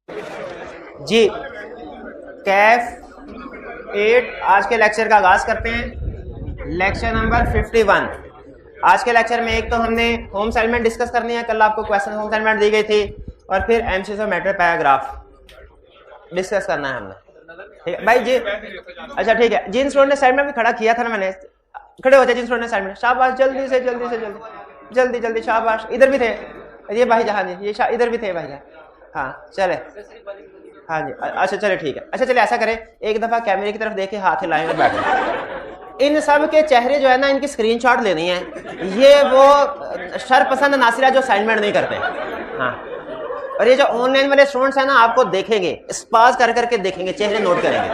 जी कैफ 8 आज के लेक्चर का आगाज करते हैं। Lecture number 51। आज के लेक्चर में एक तो हमने होम असाइनमेंट डिस्कस करनी है, कल आपको क्वेश्चन होम असाइनमेंट दी गई थी, और फिर एमसीक्यू और मैटर पैराग्राफ डिस्कस करना है हमने। ठीक है भाई जी, अच्छा ठीक है। जिन स्टूडेंट ने असाइनमेंट भी खड़ा किया था ना मैंने, खड़े हो जाए जिन स्टूडेंट ने असाइनमेंट, शाबाश, जल्दी से जल्दी से जल्दी जल्दी, शाबाश। इधर भी थे ये भाई जहाँ जी, ये इधर भी थे भाई जहाँ। हाँ चले, हाँ जी, अच्छा चले ठीक है। अच्छा चले ऐसा करें, एक दफा कैमरे की तरफ देखे, हाथ हिलाएं और बैठे। इन सब के चेहरे जो है ना, इनकी स्क्रीनशॉट लेनी है। ये वो शरपसंद नासिरा जो असाइनमेंट नहीं करते। हाँ, और ये जो ऑनलाइन वाले स्टूडेंट्स हैं ना, आपको देखेंगे, स्पास कर करके देखेंगे, चेहरे नोट करेंगे।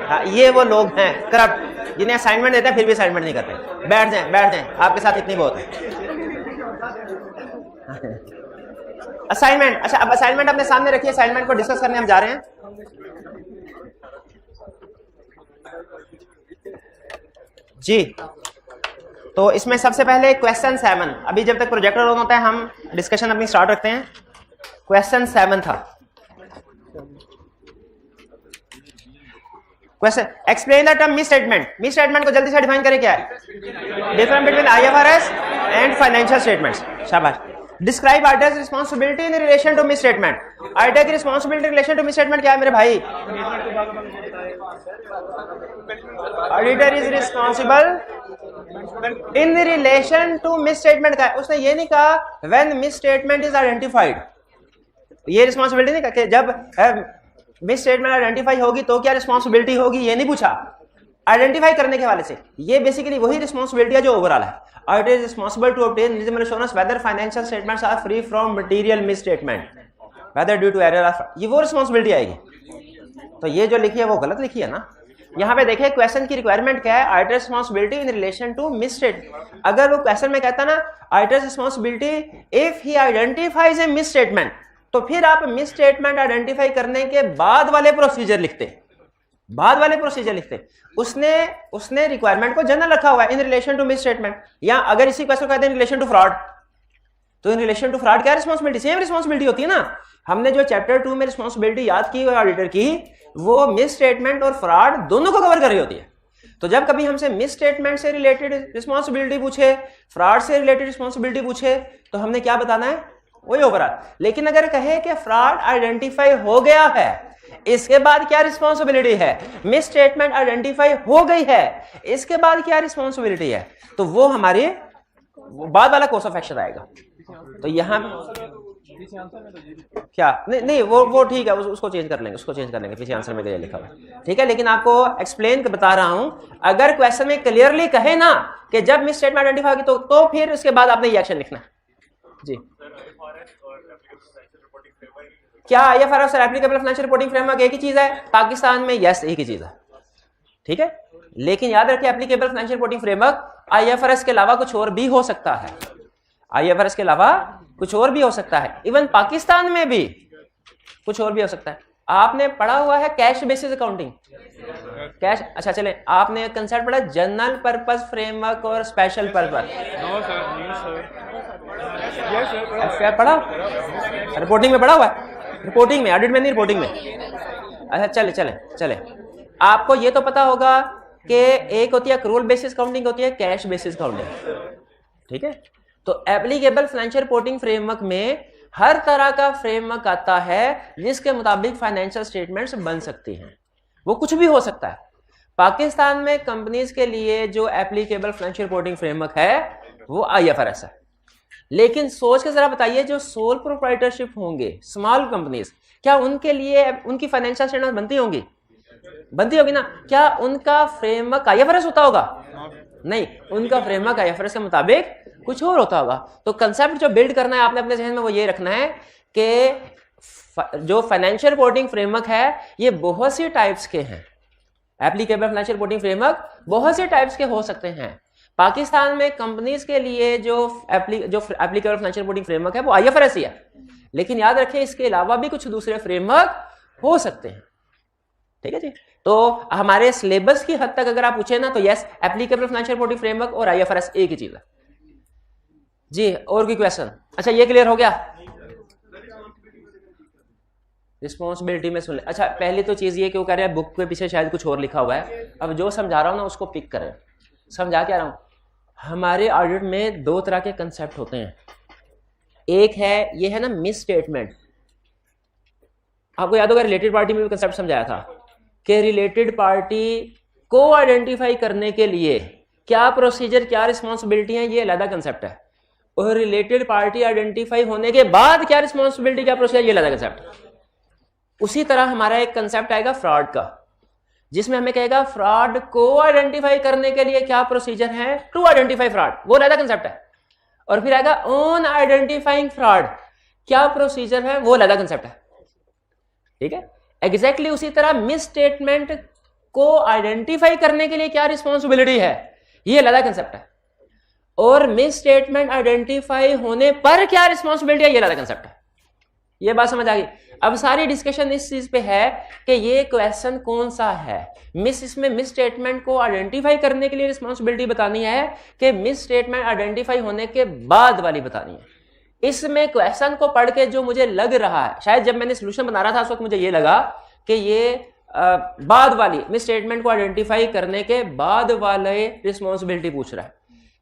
हाँ, ये वो लोग हैं करप्ट, जिन्हें असाइनमेंट देते हैं फिर भी असाइनमेंट नहीं करते। बैठ जाएं, आपके साथ इतनी बहुत है। असाइनमेंट, अच्छा अब असाइनमेंट अपने सामने रखिए, असाइनमेंट को डिस्कस करने हम जा रहे हैं। जी तो इसमें सबसे पहले क्वेश्चन 7, अभी जब तक प्रोजेक्टर ऑन होता है हम डिस्कशन अपनी स्टार्ट रखते हैं। क्वेश्चन 7 था, question explain the term misstatement. Misstatement को जल्दी से डिफाइन करें, क्या है? Difference between IFRS and financial statements. शाबाश। Describe auditor responsibility in relation to misstatement. Auditor की responsibility in relation to misstatement क्या है मेरे भाई? Auditor is responsible in relation to misstatement का है। उसने ये नहीं कहा when misstatement is identified. ये रिस्पांसिबिलिटी नहीं कहा कि जब मिस स्टेटमेंट आइडेंटिफाई होगी तो क्या रिस्पांसिबिलिटी होगी, ये नहीं पूछा। आइडेंटिफाई करने के हवाले से ये बेसिकली वही रिस्पांसिबिलिटी है जो ओवरऑल है। Auditor is responsible to obtain reasonable assurance whether financial statements are free from material misstatement, whether due to error or fraud. ये वो रिस्पांसिबिलिटी आएगी। तो ये जो लिखी है वो गलत लिखी है ना। यहाँ पे देखिए क्वेश्चन की रिक्वायरमेंट क्या है? Auditor responsibility in relation to misstatement. अगर वो क्वेश्चन में कहता ना auditor responsibility if he identifies a misstatement, तो फिर आप मिस स्टेटमेंट आइडेंटिफाई करने के बाद वाले प्रोसीजर लिखते, उसने रिक्वायरमेंट को जनरल रखा हुआ है, in relation to misstatement. या अगर इसी क्वेश्चन को कहते हैं इन रिलेशन टू फ्रॉड, तो इन रिलेशन टू फ्रॉड क्या रिस्पांसिबिलिटी? सेम रिस्पांसिबिलिटी होती है ना। हमने जो चैप्टर 2 में रिस्पांसिबिलिटी याद की ऑडिटर की, वो मिस स्टेटमेंट और फ्रॉड दोनों को कवर कर रही होती है। तो जब कभी हमसे मिस स्टेटमेंट से रिलेटेड रिस्पांसिबिलिटी पूछे, फ्रॉड से रिलेटेड रिस्पांसिबिलिटी पूछे, तो हमने क्या बताना है? वही ओवरऑल। लेकिन अगर कहे कि फ्रॉड आइडेंटिफाई हो गया है, इसके बाद क्या रिस्पांसिबिलिटी है? मिस स्टेटमेंट आइडेंटिफाई हो गई है, इसके बाद क्या रिस्पांसिबिलिटी है? तो वो हमारे बाद वाला कोर्स ऑफ एक्शन आएगा। तो यहां क्या नहीं वो ठीक है, उसको चेंज कर लेंगे, पीछे आंसर में लिखा हुआ ठीक है। लेकिन आपको एक्सप्लेन बता रहा हूं, अगर क्वेश्चन में क्लियरली कहे ना कि जब मिस स्टेटमेंट आइडेंटिफाई होगी तो फिर उसके बाद आपने ये एक्शन लिखना। जी क्या आईएफआरएस और एप्लीकेबल फाइनेंशियल रिपोर्टिंग फ्रेमवर्क एक ही चीज है? पाकिस्तान में यस एक ही चीज है, ठीक है। लेकिन याद रखिए applicable financial reporting framework IFRS के अलावा कुछ और भी हो सकता है। आईएफआरएस के अलावा कुछ और भी हो सकता है, इवन पाकिस्तान में भी कुछ और भी हो सकता है। आपने पढ़ा हुआ है कैश बेसिस अकाउंटिंग, कैश, अच्छा चले, आपने कंसेप्ट पढ़ा जनरल पर्पस फ्रेमवर्क और स्पेशल पर्पस? पढ़ा, रिपोर्टिंग में पढ़ा हुआ है, रिपोर्टिंग में, ऑडिट में नहीं, रिपोर्टिंग में। अच्छा चले आपको ये तो पता होगा कि एक होती है एक्रूअल बेसिस काउंटिंग, होती है कैश बेसिस काउंटिंग, ठीक है। तो एप्लीकेबल फाइनेंशियल रिपोर्टिंग फ्रेमवर्क में हर तरह का फ्रेमवर्क आता है जिसके मुताबिक फाइनेंशियल स्टेटमेंट्स बन सकती हैं। वो कुछ भी हो सकता है। पाकिस्तान में कंपनीज के लिए जो एप्लीकेबल फाइनेंशियल रिपोर्टिंग फ्रेमवर्क है वो आईएफआरएस है। लेकिन सोच के जरा बताइए, जो सोल प्रोप्राइटरशिप होंगे, स्मॉल कंपनीज, क्या उनके लिए उनकी फाइनेंशियल स्टेटमेंट बनती होगी ना? क्या उनका फ्रेमवर्क आईएफआरएस होता होगा? नहीं, उनका फ्रेमवर्क आईएफआरएस के मुताबिक कुछ और होता होगा। तो कंसेप्ट जो बिल्ड करना है आपने अपने जहन में वो ये रखना है कि जो फाइनेंशियल रिपोर्टिंग फ्रेमवर्क है ये बहुत सी टाइप्स के हैं। एप्लीकेबल फाइनेंशियल रिपोर्टिंग फ्रेमवर्क बहुत से टाइप्स के हो सकते हैं। पाकिस्तान में कंपनीज के लिए जो एप्लीकेबल फाइनेंशियल रिपोर्टिंग फ्रेमवर्क है वो आईएफआरएस ही है। लेकिन याद रखें इसके अलावा भी कुछ दूसरे फ्रेमवर्क हो सकते हैं, ठीक है जी। तो हमारे सिलेबस की हद तक अगर आप पूछे ना तो yes, applicable financial reporting framework और आईएफआरएस एक ही चीज है जी। और कोई क्वेश्चन? अच्छा ये क्लियर हो गया। रिस्पॉन्सिबिलिटी में सुन ले। अच्छा, पहली तो चीज़ ये क्यों कर रहे हैं, बुक के पीछे शायद कुछ और लिखा हुआ है। अब जो समझा रहा हूँ ना उसको पिक करें। समझा क्या रहा हूँ, हमारे ऑडिट में दो तरह के कंसेप्ट होते हैं। एक है ये है ना मिस स्टेटमेंट। आपको याद होगा रिलेटेड पार्टी में भी कंसेप्ट समझाया था कि रिलेटेड पार्टी को आइडेंटिफाई करने के लिए क्या प्रोसीजर, क्या रिस्पॉन्सिबिलिटी है, ये अलग कंसेप्ट है। और रिलेटेड पार्टी आइडेंटिफाई होने के बाद क्या रिस्पॉन्सिबिलिटी, क्या प्रोसीजर, ये अलग कंसेप्ट है। उसी तरह हमारा एक कंसेप्ट आएगा फ्रॉड का, जिसमें हमें कहेगा फ्रॉड को आइडेंटिफाई करने के लिए क्या प्रोसीजर है टू आइडेंटिफाई फ्रॉड, वो अलग कंसेप्ट है। और फिर आएगा ऑन आइडेंटिफाइंग फ्रॉड, क्या प्रोसीजर है, वो अलग कंसेप्ट है। ठीक है, एग्जैक्टली उसी तरह मिस स्टेटमेंट को आइडेंटिफाई करने के लिए क्या रिस्पॉन्सिबिलिटी है, ये अलग कंसेप्ट है। और मिस स्टेटमेंट आइडेंटिफाई होने पर क्या रिस्पॉन्सिबिलिटी है, ये अलग कंसेप्ट है। ये बात समझ आ गई। अब सारी डिस्कशन इस चीज पे है कि ये क्वेश्चन कौन सा है। इसमें मिस स्टेटमेंट को आइडेंटिफाई करने के लिए रिस्पॉन्सिबिलिटी बतानी है कि मिस स्टेटमेंट आइडेंटिफाई होने के बाद वाली बतानी है। इसमें क्वेश्चन को पढ़ के जो मुझे लग रहा है, शायद जब मैंने सोल्यूशन बना रहा था उस वक्त मुझे ये लगा कि ये बाद वाली मिस स्टेटमेंट को आइडेंटिफाई करने के बाद वाले रिस्पॉन्सिबिलिटी पूछ रहा है।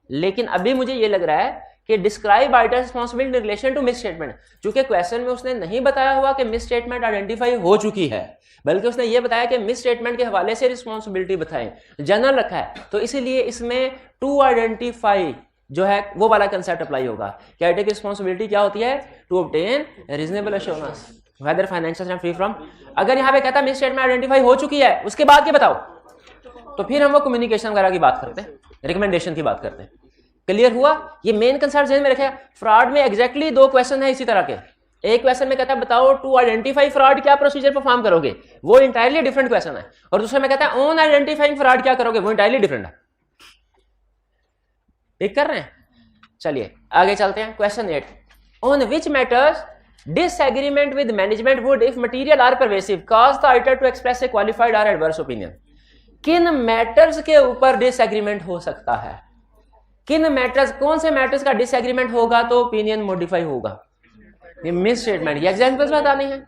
लेकिन अभी मुझे ये लग रहा है कि describe item responsibility in relation to misstatement, क्योंकि क्वेश्चन में उसने नहीं बताया हुआ कि मिस स्टेटमेंट आइडेंटिफाई हो चुकी है, बल्कि उसने ये बताया कि मिस स्टेटमेंट के हवाले से रिस्पॉन्सिबिलिटी बताएं, जनरल रखा है। तो इसीलिए इसमें टू आइडेंटिफाई जो है वो वाला कंसेप्ट अप्लाई होगा कि आइटम की रिस्पॉन्सिबिलिटी क्या होती है, to obtain reasonable assurance whether financial free from. अगर यहाँ पे कहता है मिस स्टेटमेंट आइडेंटिफाई हो चुकी है, उसके बाद क्या बताओ, तो फिर हम वो कम्युनिकेशन वगैरह की बात करते हैं, रिकमेंडेशन की बात करते हैं। क्लियर हुआ? ये मेन कंसेप्ट ध्यान में रखे। फ्रॉड में एग्जैक्टली दो क्वेश्चन है इसी तरह के। एक क्वेश्चन में कहता है बताओ टू आइडेंटिफाई फ्रॉड क्या प्रोसीजर परफॉर्म करोगे, वो इंटायरली डिफरेंट क्वेश्चन है। और दूसरे में कहता है ऑन आइडेंटिफाइंग फ्रॉड क्या करोगे, वो इंटायरली डिफरेंट है। पिक कर रहे हैं? चलिए आगे चलते हैं। Question 8, on which matters disagreement with management would if material are pervasive cause the auditor to express a qualified or adverse opinion. किन मैटर्स के ऊपर डिसएग्रीमेंट हो सकता है, किन मैटर्स, कौन से मैटर्स का डिसएग्रीमेंट होगा तो ओपिनियन मॉडिफाई होगा। ये मिस स्टेटमेंट, ये एग्जांपल्स बताने हैं।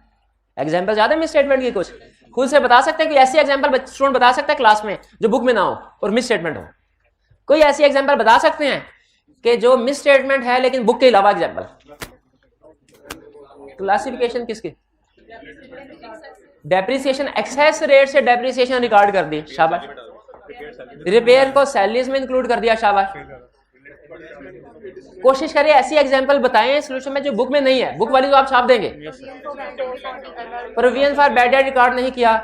एग्जांपल ज्यादा मिस स्टेटमेंट की, कुछ खुद से बता सकते हैं कि ऐसी एग्जांपल स्टूडेंट बता सकता है क्लास में जो बुक में ना हो और मिस स्टेटमेंट हो। कोई ऐसी एग्जांपल बता सकते हैं कि जो मिस स्टेटमेंट है लेकिन बुक के अलावा एग्जांपल। क्लासिफिकेशन किसकी, डेप्रिसिएशन, एक्सेस रेट से डेप्रिसिएशन रिकॉर्ड कर दी, शाबाश। रिपेयर को सैलरीज में इंक्लूड कर दिया, शाबाश। कोशिश करिए ऐसी एग्जांपल बताएं सोल्यूशन में जो बुक में नहीं है, बुक वाली तो आप छाप देंगे। Provision for bad debt record नहीं किया,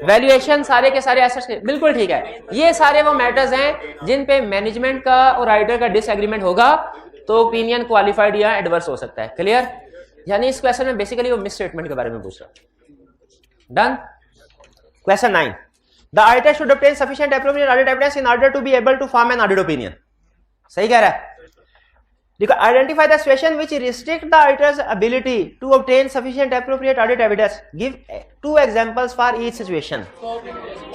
वैल्यूएशन सारे के सारे एसेट्स के, बिल्कुल ठीक है। ये सारे वो मैटर्स हैं जिन पे मैनेजमेंट का और राइटर का डिसएग्रीमेंट होगा तो ओपिनियन क्वालिफाइड या एडवर्स हो सकता है। क्लियर? यानी इस क्वेश्चन में बेसिकली वो मिस स्टेटमेंट के बारे में पूछ रहा है। Done. Question 9, the auditor should obtain sufficient appropriate audit evidence in order to be able to form an audit opinion. सही कह रहा है। देखो, identify the situation which restrict the auditor's ability to obtain sufficient appropriate audit evidence, give 2 examples for each situation.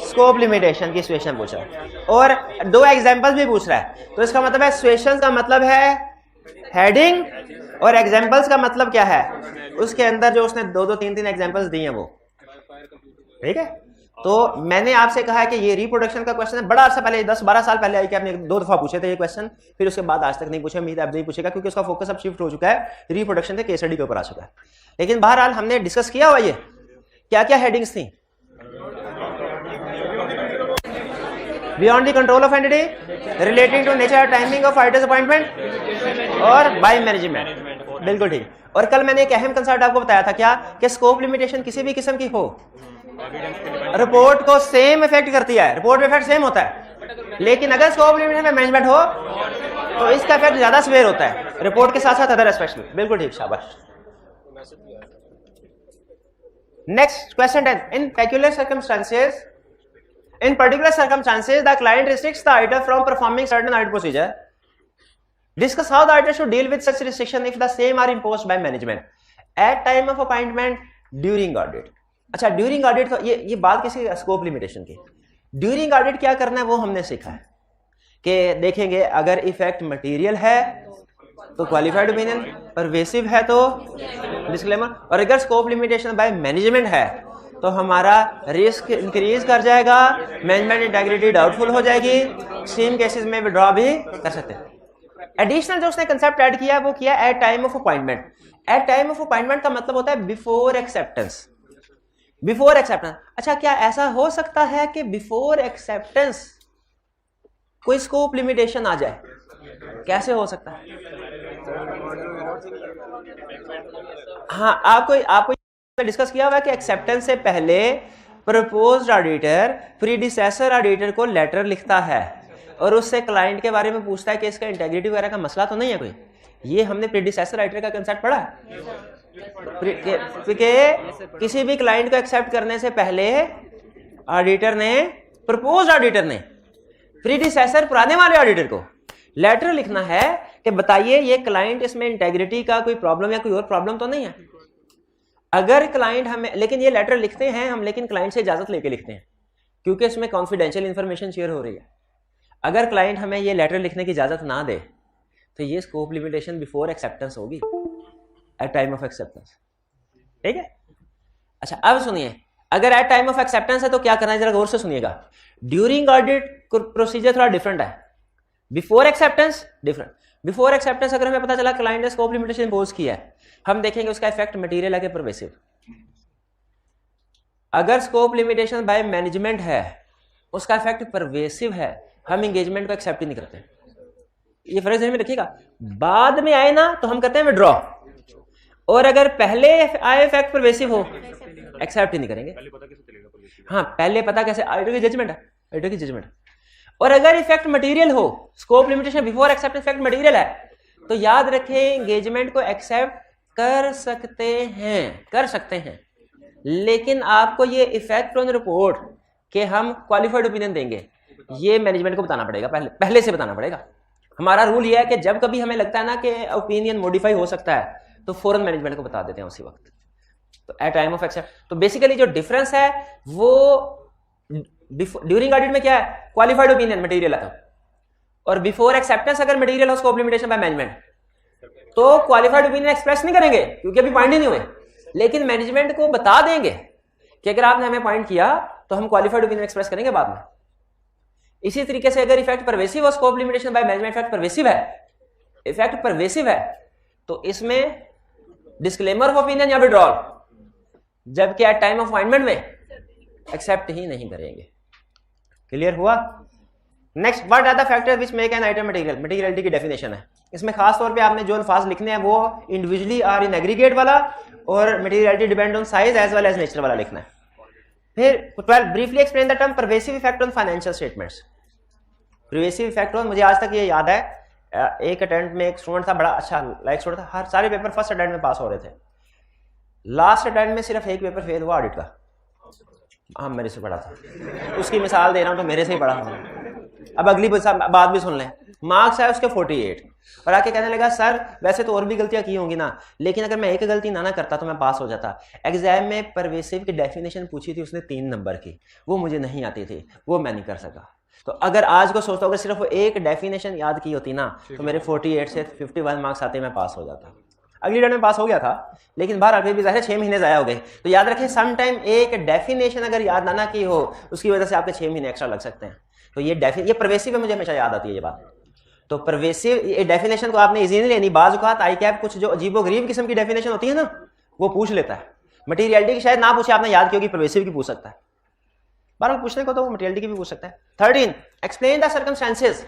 Scope limitation की situation पूछ रहा है और 2 एग्जांपल्स भी पूछ रहा है। तो इसका मतलब है सिचुएशंस का मतलब है हेडिंग और एग्जांपल्स का मतलब क्या है, उसके अंदर जो उसने 2-2, 3-3 एग्जांपल्स दिए हैं वो। ठीक है, तो मैंने आपसे कहा है कि ये रिप्रोडक्शन का क्वेश्चन है, बड़ा अर्सा पहले 10-12 साल पहले आई कि आपने 2 दफा पूछे थे ये क्वेश्चन, फिर उसके बाद आज तक नहीं पूछे। उम्मीद है अब नहीं पूछेगा क्योंकि उसका फोकस अब शिफ्ट हो चुका है, रिप्रोडक्शन से केस स्टडी के ऊपर आ चुका है। लेकिन बहरहाल हमने डिस्कस किया हुआ ये क्या क्या हेडिंग्स थी। Beyond the control of entity, relating to nature timing of auditor's appointment और बाय मैनेजमेंट। बिल्कुल ठीक। और कल मैंने एक अहम कंसेप्ट आपको बताया था क्या, कि स्कोप लिमिटेशन किसी भी किस्म की हो रिपोर्ट को सेम इफेक्ट करती है, रिपोर्ट में इफेक्ट सेम होता है। लेकिन अगर स्कोप लिमिटेशन में मैनेजमेंट हो तो इसका इफेक्ट ज्यादा सीवियर होता है, रिपोर्ट के साथ साथ अदर एस्पेक्ट्स में। बिल्कुल ठीक, शाबाश। Next question 10, in particular circumstances the client restricts the auditor from performing certain audit procedure. Discuss how the auditor should deal with such restriction if the same are imposed by management at time of appointment during audit. अच्छा, during audit, तो ये बात किसी scope limitation की। During audit क्या करना है वो हमने सीखा है कि देखेंगे अगर इफेक्ट मटेरियल है तो क्वालिफाइड ओपिनियन, परवेसिव है तो डिस्क्लेमर। और अगर स्कोप लिमिटेशन बाय मैनेजमेंट है तो हमारा रिस्क इंक्रीज कर जाएगा, मैनेजमेंट इंटेग्रिटी डाउटफुल हो जाएगी, एक्सट्रीम केसेस में विड्रॉ भी कर सकते हैं। एडिशनल जो उसने कंसेप्ट ऐड किया वो किया at time of appointment. At time of appointment का मतलब होता है बिफोर एक्सेप्टेंस। बिफोर एक्सेप्टेंस, अच्छा क्या ऐसा हो सकता है कि बिफोर एक्सेप्टेंस कोई स्कोप लिमिटेशन आ जाए? कैसे हो सकता है? हाँ, आपको डिस्कस किया हुआ है कि एक्सेप्टेंस से पहले प्रपोज्ड ऑडिटर प्रीडिसेसर ऑडिटर को लेटर लिखता है और उससे क्लाइंट के बारे में पूछता है कि इसका इंटेग्रिटी वगैरह का मसला तो नहीं है कोई। ये हमने प्रीडिसेसर ऑडिटर का कंसेप्ट पढ़ा है कि किसी भी क्लाइंट को एक्सेप्ट करने से पहले ऑडिटर ने, प्रपोज्ड ऑडिटर ने प्रीडिसेसर पुराने वाले ऑडिटर को लेटर लिखना है कि बताइए ये क्लाइंट, इसमें इंटेग्रिटी का कोई प्रॉब्लम या कोई और प्रॉब्लम तो नहीं है। अगर क्लाइंट हमें, लेकिन ये लेटर लिखते हैं हम, लेकिन क्लाइंट से इजाजत लेके लिखते हैं क्योंकि इसमें कॉन्फिडेंशियल इंफॉर्मेशन शेयर हो रही है। अगर क्लाइंट हमें ये लेटर लिखने की इजाजत ना दे तो ये स्कोप लिमिटेशन बिफोर एक्सेप्टेंस होगी, एट टाइम ऑफ एक्सेप्टेंस। ठीक है, अच्छा अब सुनिए, अगर एट टाइम ऑफ एक्सेप्टेंस है तो क्या करना है, जरा गौर से सुनिएगा। ड्यूरिंग ऑडिट प्रोसीजर थोड़ा डिफरेंट है, before acceptance different. Before acceptance अगर हमें पता चला क्लाइंट ने स्कोप लिमिटेशन इंपोज किया है, हम देखेंगे उसका इफेक्ट मटेरियल है कि परवेसिव। अगर स्कोप लिमिटेशन बाय मैनेजमेंट है, उसका इफेक्ट परवेसिव है, हम एंगेजमेंट को एक्सेप्ट ही नहीं करते। ये फर्क ध्यान में रखिएगा, बाद में आए ना तो हम करते हैं विड्रॉ, और अगर पहले आए इफेक्ट परवेसिव हो एक्सेप्ट ही नहीं करेंगे। हाँ, पहले पता कैसे, ऑडिटर की जजमेंट है, ऑडिटर की जजमेंट है। और अगर इफेक्ट मटेरियल हो, scope limitation before acceptance effect material है, तो याद रखें एंगेजमेंट को एक्सेप्ट कर सकते हैं, लेकिन आपको ये इफेक्ट ऑन रिपोर्ट कि हम क्वालिफाइड ओपिनियन देंगे, ये मैनेजमेंट को बताना पड़ेगा, पहले से बताना पड़ेगा। हमारा रूल ये है कि जब कभी हमें लगता है ना कि ओपिनियन मॉडिफाई हो सकता है तो फौरन मैनेजमेंट को बता देते हैं उसी वक्त। तो एट टाइम ऑफ एक्सेप्ट, तो बेसिकली जो डिफरेंस है वो ड्यूरिंग ऑडिट में क्या है, क्वालिफाइड ओपिनियन मटेरियल है, और बिफोर एक्सेप्टेंस अगर मटेरियल हो स्कोप लिमिटेशन बाय मैनेजमेंट तो क्वालिफाइड ओपिनियन एक्सप्रेस नहीं करेंगे क्योंकि अभी पॉइंट ही नहीं हुए, लेकिन मैनेजमेंट को बता देंगे कि अगर आपने हमें पॉइंट किया तो हम क्वालिफाइड ओपिनियन एक्सप्रेस करेंगे बाद में। इसी तरीके से अगर इफेक्ट परवेसिव हो, scope limitation by management effect pervasive है, तो इसमें डिस्क्लेमर ऑफ ओपिनियन या विड्रॉल, जबकि एट टाइम ऑफ अपॉइंटमेंट में एक्सेप्ट ही नहीं करेंगे। क्लियर हुआ? Next, what are the factors which make an item material. Materiality की डेफिनेशन है, इसमें खास तौर पे आपने जो अल्फाज लिखने हैं वो इंडिविजुअली और इन एग्रीगेट वाला, और materiality depend on size as well as nature वाला लिखना है। फिर 12, briefly explain the term pervasive effect on financial statements. Pervasive effect on, मुझे आज तक ये याद है, एक अटेम्प्ट में एक स्टूडेंट था, बड़ा अच्छा लाइक स्टूडेंट था, हर सारे पेपर फर्स्ट अटेम्प्ट में पास हो रहे थे, लास्ट अटेम्प्ट में सिर्फ एक पेपर फेल हुआ ऑडिट का। हाँ, मेरे से पढ़ा था, उसकी मिसाल दे रहा हूँ तो मेरे से ही पढ़ा हूँ। अब अगली बात भी सुन लें, मार्क्स है उसके 48 और आके कहने लगा सर वैसे तो और भी गलतियां की होंगी ना, लेकिन अगर मैं एक गलती ना करता तो मैं पास हो जाता। एग्जाम में परवेसिव की डेफिनेशन पूछी थी उसने 3 नंबर की, वो मुझे नहीं आती थी, वो मैं नहीं कर सका। तो अगर आज को सोचता हूँ अगर सिर्फ एक डेफिनेशन याद की होती ना तो मेरे 48 से 51 मार्क्स आते मैं पास हो जाता। अगली डेट में पास हो गया था, लेकिन बाहर फिर भी ज़ाहिर 6 महीने ज़ाया हो गए। तो याद रखें, सम टाइम एक डेफिनेशन अगर याद ना की हो उसकी वजह से आपके 6 महीने एक्स्ट्रा लग सकते हैं। तो ये परवेसिव है, मुझे हमेशा याद आती है ये बात। तो परवेसिव ये डेफिनेशन को आपने इजी नहीं लेनी। बाज़ औक़ात आई कैप कुछ जो अजीबोगरीब किस्म की डेफिनेशन होती है ना वो पूछ लेता है। मटीरियलिटी की शायद ना पूछे, आपने याद की होगी, परवेसिव की पूछ सकता है। बार पूछने को तो वो मटीरियलिटी की भी पूछ सकता है। 13, explain the circumstances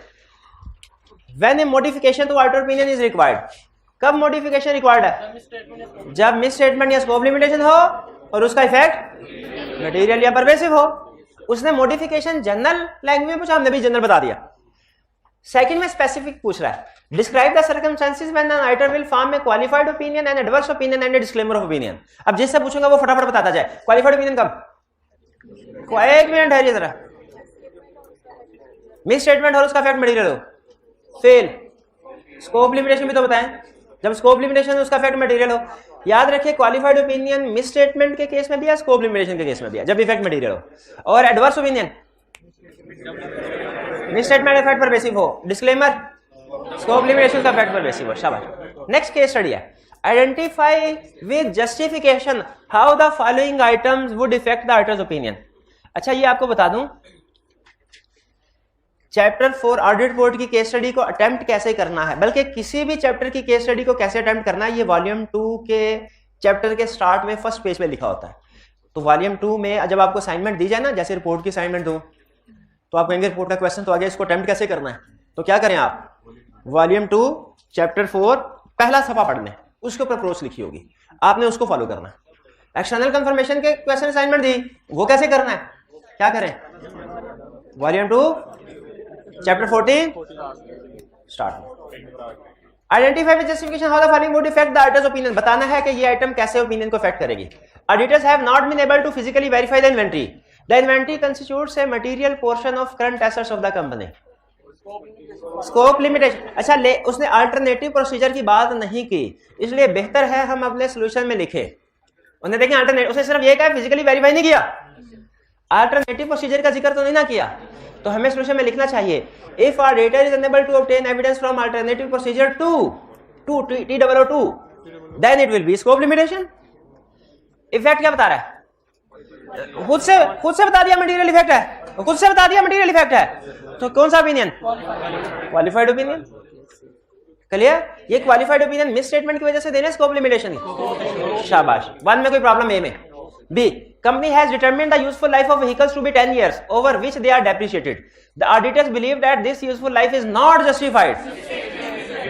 when a modification to auditor opinion is required. कब मॉडिफिकेशन रिक्वायर्ड है? जब मिस स्टेटमेंट या स्कोप लिमिटेशन हो और उसका इफेक्ट मटेरियल या परवेसिव हो। उसने मॉडिफिकेशन जनरल लैंग्वेज में पूछा, हमने भी जनरल बता दिया। सेकंड में स्पेसिफिक पूछ रहा है, describe the circumstances when an auditor will form A qualified opinion and adverse opinion and A disclaimer of opinion. अब जिससे पूछूंगा वो फटाफट बताता जाए। क्वालिफाइड ओपिनियन कब? एक मिनट ठहरिए जरा। मिस स्टेटमेंट और उसका इफेक्ट मटेरियल हो, फेल। स्कोप लिमिटेशन भी तो बताएं, जब स्कोप लिमिटेशन उसका इफेक्ट मटेरियल हो। याद रखिए, क्वालिफाइड ओपिनियन मिस स्टेटमेंट के केस में भी है, स्कोप लिमिटेशन के केस में भी है, जब इफेक्ट मटेरियल हो। और adverse opinion miss statement effect pervasive हो, डिस्क्लेमर स्कोप लिमिटेशन का इफेक्ट परवेसिव है, शाबाश। नेक्स्ट केस स्टडी है, identify with justification how the following items would effect the writers opinion. अच्छा ये आपको बता दूं, चैप्टर 4 ऑडिट रिपोर्ट की केस स्टडी को अटेम्प्ट कैसे करना है, बल्कि किसी भी चैप्टर की केस स्टडी को कैसे अटेम्प्ट करना है, ये वॉल्यूम 2 के चैप्टर के स्टार्ट में फर्स्ट पेज पे लिखा होता है। तो वॉल्यूम 2 में जब आपको असाइनमेंट दी जाए ना, जैसे रिपोर्ट की असाइनमेंट दो तो आप कहेंगे रिपोर्ट का क्वेश्चन तो आ गया, इसको अटेम्प्ट कैसे करना है, तो क्या करें आप वॉल्यूम 2 चैप्टर 4 पहला सफा पढ़ लें, उसके ऊपर अप्रोच लिखी होगी, आपने उसको फॉलो करना है। एक्सटर्नल कंफर्मेशन के क्वेश्चन असाइनमेंट दी, वो कैसे करना है, क्या करें, volume 2 chapter 14 start. Identify with justification how the following would effect the writers opinion, बताना है कि ये आइटम कैसे ओपिनियन को इफेक्ट करेगी। Auditors have not been able to physically verify the inventory, the inventory constitutes a material portion of current assets of the company. Scope limitation, अच्छा उसने alternative procedure की बात नहीं की, इसलिए बेहतर है हम अपने सोल्यूशन में लिखे। उसने देखें अल्टरनेटिव, उसने सिर्फ ये कहा फिजिकली वेरीफाई नहीं किया, अल्टरनेटिव प्रोसीजर का जिक्र तो नहीं ना किया, तो हमें सोल्यूशन में लिखना चाहिए if auditor is unable to obtain evidence from alternative procedure to then it will be scope limitation. Effect क्या बता रहा है, खुद से बता दिया मटेरियल इफेक्ट है, खुद से बता दिया मटेरियल इफेक्ट है, तो कौन सा ओपिनियन, क्वालिफाइड ओपिनियन। क्लियर, ये क्वालिफाइड ओपिनियन मिस स्टेटमेंट की वजह से देने स्कोप लिमिटेशन, शाबाश। 1 में कोई प्रॉब्लम, ए में। B, company has determined the useful life of vehicles to be 10 years over which they are depreciated. The auditors believe that this useful life is not justified.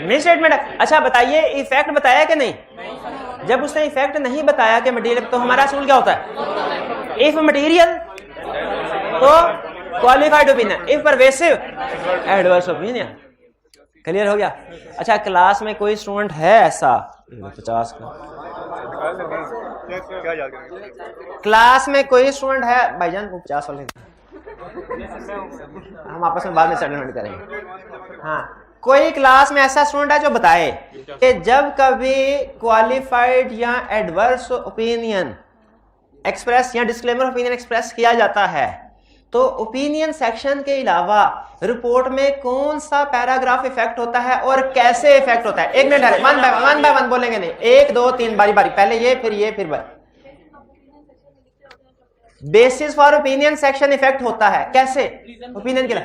Misstatement. अच्छा बताइए effect बताया कि नहीं, जब उसने effect नहीं बताया कि मटेरियल, तो हमारा असूल क्या होता है, इफ मटेरियल तो qualified opinion, if pervasive adverse opinion. Clear हो गया। अच्छा क्लास में कोई स्टूडेंट है ऐसा 50 का, क्लास में कोई स्टूडेंट है भाईजान को 50 वाले, हम आपस में बाद में सेटलमेंट करेंगे। हाँ, कोई क्लास में ऐसा स्टूडेंट है जो बताए कि जब कभी क्वालिफाइड या एडवर्स ओपिनियन एक्सप्रेस या डिस्क्लेमर ओपिनियन एक्सप्रेस किया जाता है, तो ओपिनियन सेक्शन के अलावा रिपोर्ट में कौन सा पैराग्राफ इफेक्ट होता है और कैसे इफेक्ट होता है। 1 मिनट है, वन बाय वन बोलेंगे नहीं, 1 2 3 बारी बारी, पहले ये फिर basis for opinion section effect होता है, कैसे ओपिनियन के लिए,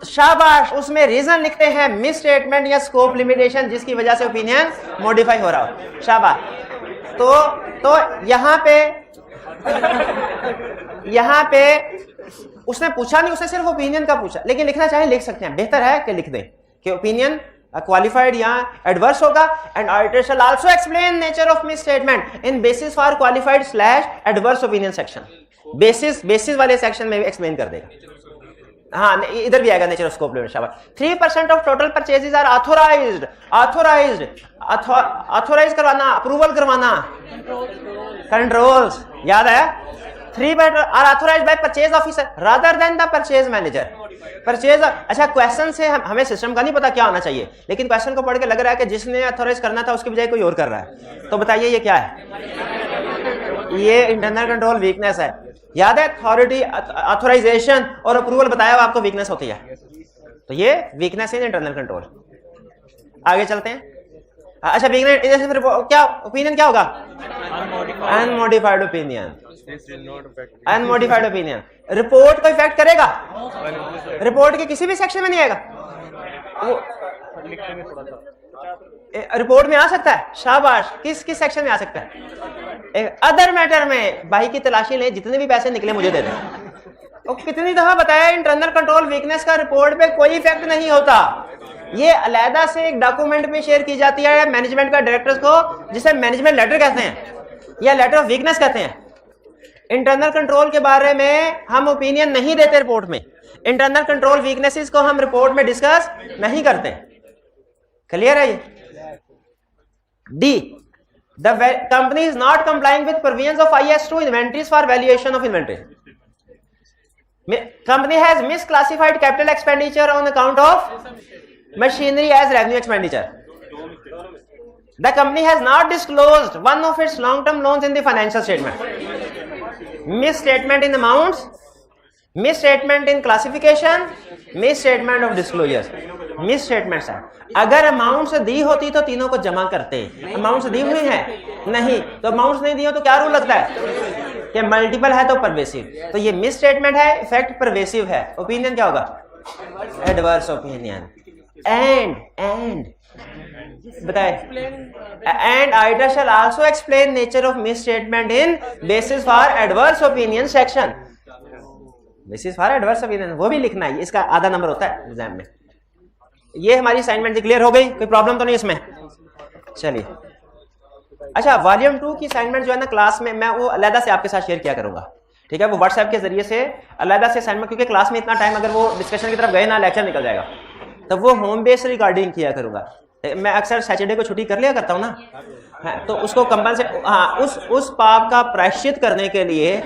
शाबाश, उसमें रीजन लिखते हैं मिस स्टेटमेंट या स्कोप लिमिटेशन जिसकी वजह से ओपिनियन मॉडिफाई हो रहा हो, शाबाश। तो यहाँ पे उसने पूछा नहीं, उसने सिर्फ ओपिनियन का पूछा, लेकिन लिखना चाहे लिख सकते हैं, बेहतर है कि लिख दें कि ओपिनियन क्वालिफाइड या एडवर्स होगा। And auditor shall also explain nature of misstatement in basis for qualified / adverse opinion section, basis वाले सेक्शन में भी एक्सप्लेन कर देगा। हाँ, इधर भी आएगा नेचर ऑफ स्कोप लिमिट, शाबाश। 3% of total purchases are authorise करवाना, अप्रूवल करवाना, कंट्रोल्स, याद है, 3% are authorised by purchase officer rather than the purchase manager. Purchase, अच्छा क्वेश्चन से हमें सिस्टम का नहीं पता क्या होना चाहिए, लेकिन क्वेश्चन को पढ़ के लग रहा है कि जिसने ऑथोराइज करना था उसके बजाय कोई और कर रहा है, तो बताइए ये क्या है, ये इंटरनल कंट्रोल वीकनेस है। याद है, अथॉरिटी ऑथोराइजेशन और अप्रूवल बताया हुआ आपको वीकनेस होती है, तो ये वीकनेस है इंटरनल कंट्रोल। आगे चलते हैं। अच्छा वीकनेस क्या ओपिनियन क्या होगा, unmodified opinion, unmodified opinion report को इफेक्ट करेगा, रिपोर्ट के किसी भी सेक्शन में नहीं आएगा, रिपोर्ट में आ सकता है, शाबाश, किस सेक्शन में आ सकता है, अदर मैटर में भाई की तलाशी लें, जितने भी पैसे निकले मुझे दे दें। तो कितनी दफा बताया इंटरनल कंट्रोल वीकनेस का रिपोर्ट पे कोई इफेक्ट नहीं होता, ये अलहदा से एक डॉक्यूमेंट में शेयर की जाती है मैनेजमेंट का डायरेक्टर्स को, जिसे मैनेजमेंट लेटर कहते हैं या लेटर ऑफ वीकनेस कहते हैं। इंटरनल कंट्रोल के बारे में हम ओपिनियन नहीं देते रिपोर्ट में, इंटरनल कंट्रोल वीकनेसेस को हम रिपोर्ट में डिस्कस नहीं करते। क्लियर है ये। D, the company is not complying with provisions of IS2 inventories for valuation of inventory. Company has misclassified capital expenditure on account of machinery as revenue expenditure. The company has not disclosed one of its long-term loans in the financial statement. Misstatement in amounts, misstatement in classification, misstatement of disclosures. Miss statements है। अगर amounts दी होती तो तीनों को जमा करते, amounts दी हुई है नहीं, तो अमाउंट्स नहीं दी हो तो क्या रूल लगता है कि मल्टीपल है तो परवेसिव। तो ये मिस स्टेटमेंट है, इफेक्ट परवेसिव है, ओपिनियन क्या होगा? Adverse opinion. एंड बताए, and auditor shall also explain nature of misstatement in basis for adverse opinion section. Basis for adverse opinion वो भी लिखना है, इसका आधा नंबर होता है एग्जाम में। ये हमारी असाइनमेंट क्लियर हो गई, कोई प्रॉब्लम तो नहीं इसमें? चलिए, अच्छा वॉल्यूम 2 की असाइनमेंट जो है ना क्लास में मैं वो अलग से आपके साथ शेयर किया करूंगा, ठीक है? वो व्हाट्सएप के जरिए से अलग से असाइनमेंट, क्योंकि क्लास में इतना टाइम अगर वो डिस्कशन की तरफ गए ना लेक्चर निकल जाएगा, तो वो होम बेस्ड रिकॉर्डिंग किया करूंगा। मैं अक्सर सैटरडे को छुट्टी कर लिया करता हूँ ना, तो उसको कंपलसरी, हाँ, उस पाप का प्रायश्चित करने के लिए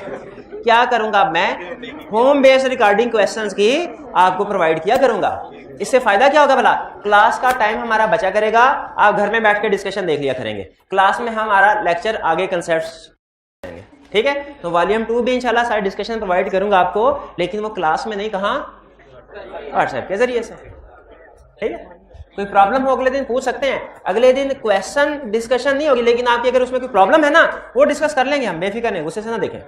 क्या करूंगा, मैं होम बेस्ड रिकॉर्डिंग क्वेश्चंस की आपको प्रोवाइड किया करूंगा। इससे फायदा क्या होगा भला? क्लास का टाइम हमारा बचा करेगा, आप घर में बैठ के डिस्कशन देख लिया करेंगे, क्लास में हमारा लेक्चर आगे कंसेप्ट्स करेंगे, ठीक है? तो वॉल्यूम 2 भी इंशाल्लाह सारे डिस्कशन प्रोवाइड करूंगा आपको, लेकिन वो क्लास में नहीं, कहाँ? व्हाट्सएप के जरिए से, ठीक है? कोई प्रॉब्लम हो अगले दिन पूछ सकते हैं, अगले दिन क्वेश्चन डिस्कशन नहीं होगी, लेकिन आपकी अगर उसमें कोई प्रॉब्लम है ना वो डिस्कस कर लेंगे हम, बेफिक्र नहीं, गुस्से से ना देखें।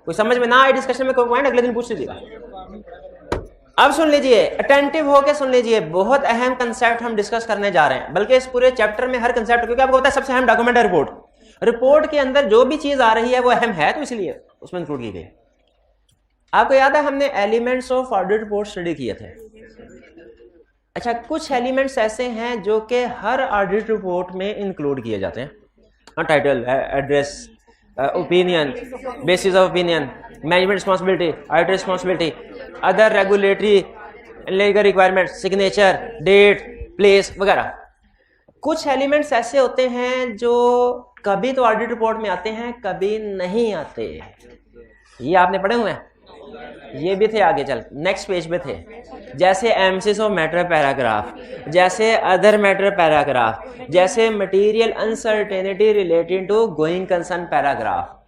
कोई समझ में ना आए डिस्कशन में कोई पॉइंट अगले दिन पूछ लीजिएगा। अब सुन लीजिए, अटेंटिव होकर सुन लीजिए, बहुत अहम कंसेप्ट हम डिस्कस करने जा रहे हैं, बल्कि इस पूरे चैप्टर में हर कंसेप्ट, क्योंकि आपको पता है सबसे अहम डॉक्यूमेंट है रिपोर्ट। रिपोर्ट के अंदर जो भी चीज आ रही है वो अहम है, तो इसलिए उसमें इंक्लूड की गई। आपको याद है हमने elements of audit report study किए थे। अच्छा, कुछ एलिमेंट्स ऐसे हैं जो कि हर ऑडिट रिपोर्ट में इंक्लूड किए जाते हैं। Title, address, opinion, basis of opinion, management responsibility, auditor responsibility, other regulatory legal requirement, signature, date, place वगैरह। कुछ एलिमेंट्स ऐसे होते हैं जो कभी तो ऑडिट रिपोर्ट में आते हैं, कभी नहीं आते। ये आपने पढ़े हुए हैं, ये भी थे, आगे चल नेक्स्ट पेज पे थे, जैसे एम्फेसिस ऑफ मैटर पैराग्राफ, जैसे अदर मैटर पैराग्राफ, जैसे material uncertainty related to going concern paragraph,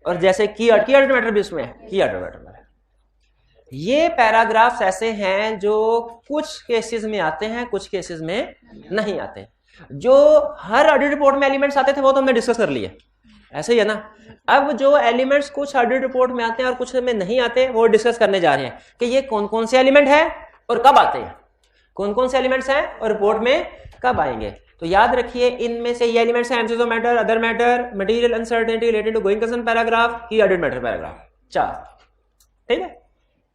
और जैसे की ऑडिट मैटर भी उसमें है, की ऑडिट मैटर। ये पैराग्राफ्स ऐसे हैं जो कुछ केसेस में आते हैं, कुछ केसेस में नहीं आते। जो हर ऑडिट रिपोर्ट में एलिमेंट्स आते थे वो तो हमने डिस्कस कर लिए, ऐसे ही है ना। अब जो एलिमेंट्स कुछ ऑडिट रिपोर्ट में आते हैं और कुछ में नहीं आते, वो डिस्कस करने जा रहे हैं कि ये कौन कौन से एलिमेंट है और कब आते हैं, कौन कौन से एलिमेंट्स हैं और रिपोर्ट में कब आएंगे। तो याद रखिए, इनमें से ये एलिमेंट्स हैं emphasis of matter, other matter, material uncertainty related to going concern paragraph, key audit matter paragraph, 4, ठीक है।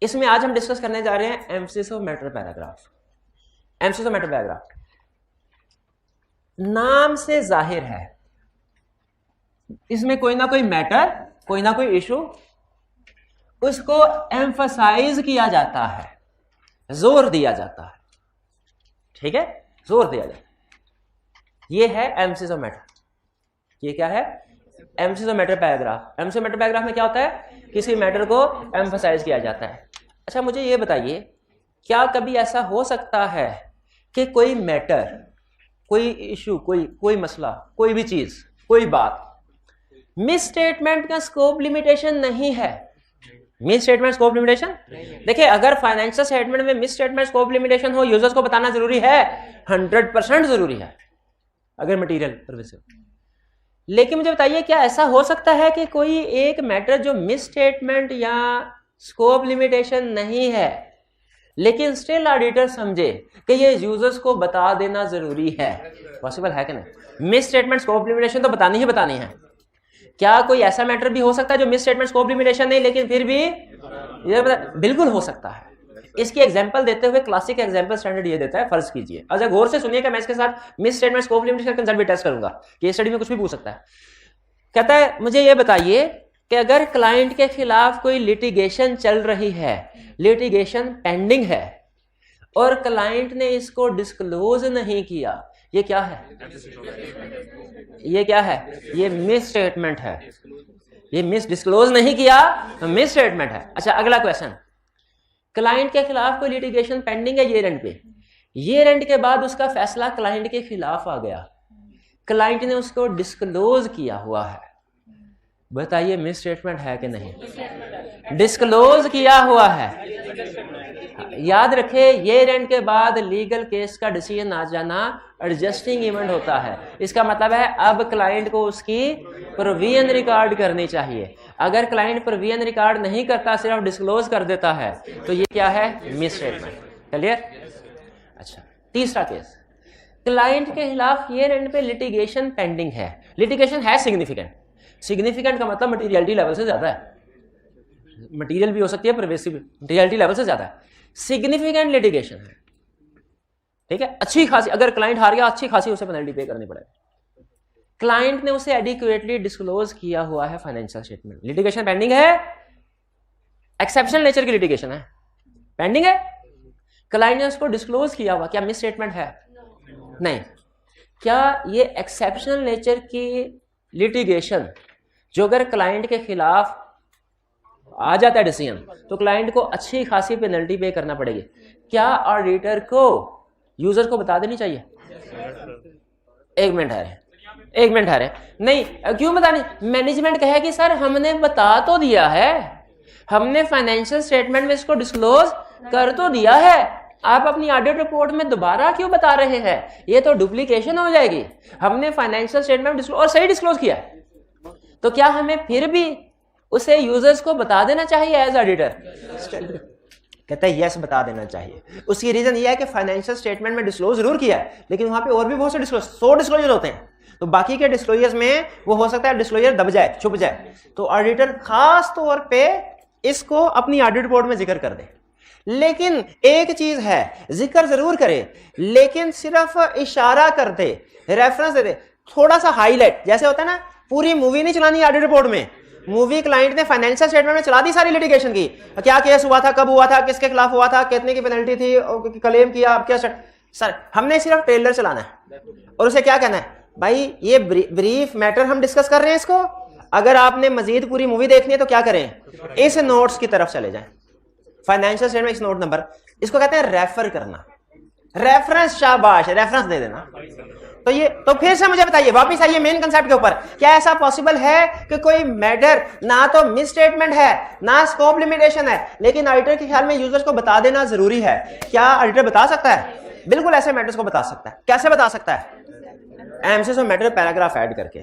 इसमें आज हम डिस्कस करने जा रहे हैं emphasis of matter paragraph. Emphasis of matter paragraph नाम से जाहिर है इसमें कोई ना कोई मैटर, कोई ना कोई इशू, उसको एम्फसाइज किया जाता है, जोर दिया जाता है, ठीक है, जोर दिया जाता है। ये है एम्फेसिस ऑफ मैटर। ये क्या है? Emphasis of matter paragraph. Emphasis of matter paragraph में क्या होता है? किसी मैटर को एम्फसाइज किया जाता है। अच्छा, मुझे ये बताइए, क्या कभी ऐसा हो सकता है कि कोई मैटर, कोई इशू, कोई मसला, कोई भी चीज, कोई बात मिस स्टेटमेंट का स्कोप लिमिटेशन नहीं है? मिस स्टेटमेंट स्कोप लिमिटेशन, देखिए, अगर फाइनेंशियल स्टेटमेंट में मिस स्टेटमेंट स्कोप लिमिटेशन हो, यूजर्स को बताना जरूरी है, 100% जरूरी है अगर मटेरियल परवेसिव। लेकिन मुझे बताइए, क्या ऐसा हो सकता है कि कोई एक मैटर जो मिस स्टेटमेंट या स्कोप लिमिटेशन नहीं है, लेकिन स्टिल ऑडिटर समझे कि ये यूजर्स को बता देना जरूरी है? पॉसिबल है कि नहीं? मिस स्टेटमेंट स्कोप लिमिटेशन तो बतानी ही बतानी है। क्या कोई ऐसा मैटर भी हो सकता है जो मिस स्टेटमेंट स्कोप लिमिटेशन नहीं, लेकिन फिर भी ये बिल्कुल हो सकता है। इसकी एग्जांपल देते हुए क्लासिक एग्जांपल स्टैंडर्ड ये देता है, फर्ज कीजिए, अच्छा गौर से सुनिएगा, मैं इसके साथ miss statement scope limitation concept भी टेस्ट करूंगा, केस स्टडी में कुछ भी पूछ सकता है। कहता है, मुझे ये बताइए कि अगर क्लाइंट के खिलाफ कोई लिटिगेशन चल रही है, लिटिगेशन पेंडिंग है, और क्लाइंट ने इसको डिस्क्लोज नहीं किया, ये क्या है? ये क्या है? ये मिस स्टेटमेंट है। ये मिस डिस्क्लोज नहीं किया तो मिस स्टेटमेंट है। अच्छा, अगला क्वेश्चन, क्लाइंट के खिलाफ कोई लिटिगेशन पेंडिंग है ईयर एंड पे, ईयर एंड के बाद उसका फैसला क्लाइंट के खिलाफ आ गया, क्लाइंट ने उसको डिस्क्लोज किया हुआ है, बताइए मिस स्टेटमेंट है कि नहीं? डिस्क्लोज किया हुआ है, याद रखे ये रेंट के बाद लीगल केस का डिसीजन आ जाना एडजस्टिंग इवेंट होता है। इसका मतलब है अब क्लाइंट को उसकी प्रोविजन रिकॉर्ड करनी चाहिए। अगर क्लाइंट प्रोविजन रिकॉर्ड नहीं करता, सिर्फ डिस्क्लोज कर देता है, तो ये क्या है? Miss statement. क्लियर? अच्छा, तीसरा केस, क्लाइंट के खिलाफ ये रेंट पे लिटिगेशन पेंडिंग है। लिटिगेशन है सिग्निफिकेंट। सिग्निफिकेंट का मतलब मटीरियलिटी लेवल से ज्यादा है। मटीरियल भी हो सकती है, परवेसिव मटीरियलिटी लेवल से ज्यादा है। सिग्निफिकेंट लिटिगेशन है, ठीक है। अच्छी खासी, अगर क्लाइंट हार गया, अच्छी खासी उसे पेनल्टी पे करनी पड़ेगी। क्लाइंट ने उसे एडिक्वेटली डिस्क्लोज किया हुआ है फाइनेंशियल स्टेटमेंट। लिटिगेशन पेंडिंग है, एक्सेप्शनल नेचर की लिटिगेशन है, पेंडिंग है। क्लाइंट ने उसको डिस्क्लोज किया हुआ, क्या मिस स्टेटमेंट है? नहीं। क्या ये एक्सेप्शनल नेचर की लिटिगेशन जो अगर क्लाइंट के खिलाफ आ जाता है डिसीजन, तो क्लाइंट को अच्छी खासी पेनल्टी पे करना पड़ेगी। क्या ऑडिटर को यूजर को बता देनी चाहिए? एक मिनट है रे नहीं, क्यों बतानी? मैनेजमेंट कहे कि सर हमने बता तो दिया है, हमने फाइनेंशियल स्टेटमेंट में इसको डिस्क्लोज कर तो दिया है, आप अपनी ऑडिट रिपोर्ट में दोबारा क्यों बता रहे हैं? ये तो डुप्लीकेशन हो जाएगी। हमने फाइनेंशियल स्टेटमेंट डिस्क्लोज और सही डिस्क्लोज किया, तो क्या हमें फिर भी उसे यूजर्स को बता देना चाहिए एज ऑडिटर? कहता है यस, बता देना चाहिए। उसकी रीजन ये है कि फाइनेंशियल स्टेटमेंट में डिस्क्लोज जरूर किया है, लेकिन वहां पे और भी बहुत से डिस्क्लोज, 100 डिस्क्लोजर होते हैं, तो बाकी के डिस्क्लोजर्स में वो हो सकता है डिस्क्लोजर दब जाए, छुप जाए, तो ऑडिटर खास तौर पे इसको अपनी ऑडिट रिपोर्ट में जिक्र कर दे। लेकिन एक चीज है, जिक्र जरूर करे, लेकिन सिर्फ इशारा कर दे, रेफरेंस दे दे, थोड़ा सा हाईलाइट। जैसे होता है ना, पूरी मूवी नहीं चलानी ऑडिट रिपोर्ट में। मूवी क्लाइंट ने फाइनेंशियल स्टेटमेंट में चला दी सारी लिटिगेशन की, क्या केस हुआ था, कब हुआ था, किसके खिलाफ हुआ था, कितने की पेनल्टी थी, क्लेम किया, अब क्या। सर हमने सिर्फ ट्रेलर चलाना है और उसे क्या कहना है, भाई ये ब्रीफ मैटर हम डिस्कस कर रहे हैं इसको, अगर आपने मजीद पूरी मूवी देखनी है तो क्या करें, इस नोट्स की तरफ चले जाएं, फाइनेंशियल स्टेटमेंट इस नोट नंबर, इसको कहते हैं रेफर करना, रेफरेंस। शाबाश, रेफरेंस दे देना। तो ये, तो फिर से मुझे बताइए, वापस आइए मेन कंसेप्ट के ऊपर, क्या ऐसा पॉसिबल है कि कोई मैटर ना तो मिस स्टेटमेंट है ना स्कोप लिमिटेशन है, लेकिन ऑडिटर के ख्याल में यूजर्स को बता देना जरूरी है? क्या ऑडिटर बता सकता है? बिल्कुल ऐसे मैटर्स को बता सकता है। कैसे बता सकता है? MCS of matter paragraph add करके,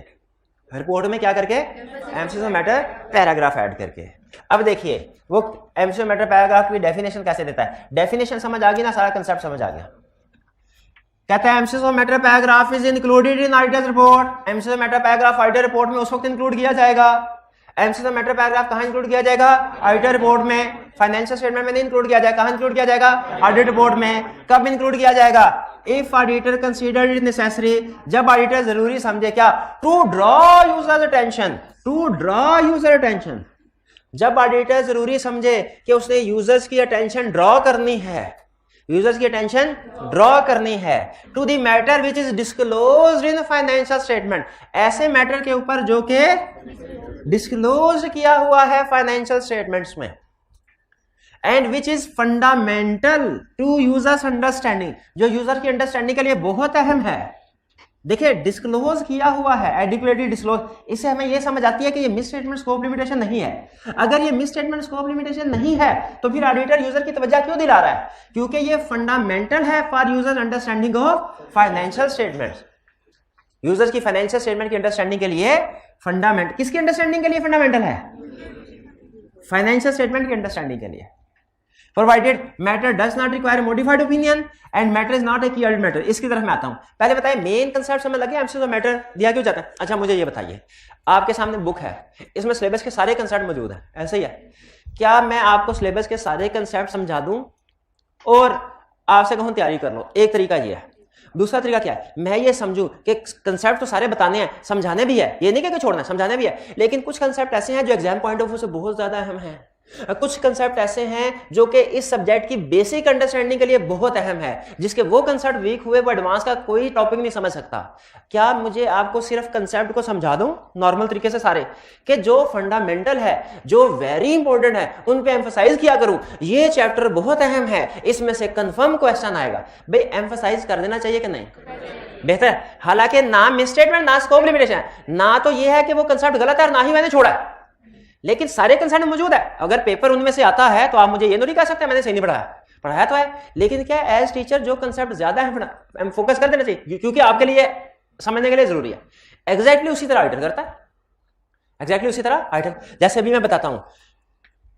रिपोर्ट में क्या करके, MCS of matter paragraph add करके। अब देखिए वो एमसीएस ऑफ मैटर पैराग्राफ की डेफिनेशन कैसे देता है। डेफिनेशन समझ आ गई ना, सारा कंसेप्ट समझ आ गया। कहता है MCS of matter paragraph is included in auditors report. MCS of matter paragraph auditor report में उस वक्त इंक्लूड किया जाएगा। एमसीएस ऑफ मैटर पैराग्राफ कहां इंक्लूड किया जाएगा? ऑडिटर रिपोर्ट में। फाइनेंशियल स्टेटमेंट में नहीं इंक्लूड किया जाएगा, कहां इंक्लूड किया जाएगा? ऑडिट रिपोर्ट में। कब इंक्लूड किया जाएगा? If auditor considered it necessary, जब ऑडिटर जरूरी समझे, क्या, to draw user attention, to draw user attention, जब ऑडिटर जरूरी समझे कि उसने यूजर्स की अटेंशन ड्रॉ करनी है, यूजर्स की अटेंशन ड्रॉ करनी है to the matter which is disclosed in financial statement, ऐसे मैटर के ऊपर जो कि डिस्क्लोज किया हुआ है फाइनेंशियल स्टेटमेंट्स में, and which is fundamental to users understanding, जो यूजर की अंडरस्टैंडिंग के लिए बहुत अहम है। देखिए डिस्क्लोज किया हुआ है, एडिक्वेटली डिस्क्लोज, इससे हमें यह समझ आती है कि ये मिस स्टेटमेंट स्कोप लिमिटेशन नहीं है। अगर ये मिस स्टेटमेंट स्कोप लिमिटेशन नहीं है तो फिर ऑडिटर यूजर की तवज्जो क्यों दिला रहा है? क्योंकि ये फंडामेंटल है for user understanding of financial statements. User की फाइनेंशियल स्टेटमेंट की अंडरस्टैंडिंग के लिए फंडामेंटल, किसकी अंडरस्टैंडिंग के लिए फंडामेंटल है? फाइनेंशियल स्टेटमेंट की अंडरस्टैंडिंग के लिए। Provided matter does not require modified opinion and matter is not a key audit matter। इसकी तरफ मैं आता हूं। पहले बताइए मेन कंसेप्ट समझ लगे, एमसीएस ऑफ मैटर दिया क्यों जाता है? अच्छा मुझे ये बताइए, आपके सामने बुक है, इसमें सिलेबस के सारे कंसेप्ट मौजूद है, ऐसे ही है? क्या मैं आपको सिलेबस के सारे कंसेप्ट समझा दूं और आपसे कहूं तैयारी कर लो? एक तरीका ये है। दूसरा तरीका क्या है, मैं ये समझूं कि कंसेप्ट तो सारे बताने हैं, समझाने भी है, ये नहीं कि छोड़ना, समझाने भी है, लेकिन कुछ कंसेप्ट ऐसे हैं जो एग्जाम पॉइंट ऑफ व्यू से बहुत ज्यादा अहम है, कुछ कंसेप्ट ऐसे हैं जो कि इस सब्जेक्ट की बेसिक अंडरस्टैंडिंग के लिए बहुत अहम है, जिसके वो कंसेप्ट वीक हुए वो एडवांस का कोई टॉपिक नहीं समझ सकता। क्या मुझे आपको सिर्फ कंसेप्ट को समझा दूं नॉर्मल तरीके से सारे, कि जो फंडामेंटल है, जो वेरी इंपॉर्टेंट है, उन पे एम्फसाइज किया करूं, ये चैप्टर बहुत अहम है, इसमें से कंफर्म क्वेश्चन आएगा? भाई एम्फसाइज कर देना चाहिए कि नहीं? बेहतर। हालांकि ना मिस स्टेटमेंट ना स्कोप लिमिटेशन, ना तो ये है कि वो कंसेप्ट गलत है और ना ही मैंने छोड़ा है, लेकिन सारे कंसेप्ट मौजूद है। अगर पेपर उनमें से आता है तो आप मुझे ये नहीं कह सकते मैंने सही नहीं पढ़ाया, पढ़ाया तो है, लेकिन क्या एज टीचर जो कंसेप्ट ज्यादा है फोकस कर देना चाहिए, क्योंकि आपके लिए समझने के लिए जरूरी है। एग्जैक्टली उसी तरह आइटन करता है, एग्जैक्टली उसी तरह आइटन। जैसे अभी मैं बताता हूं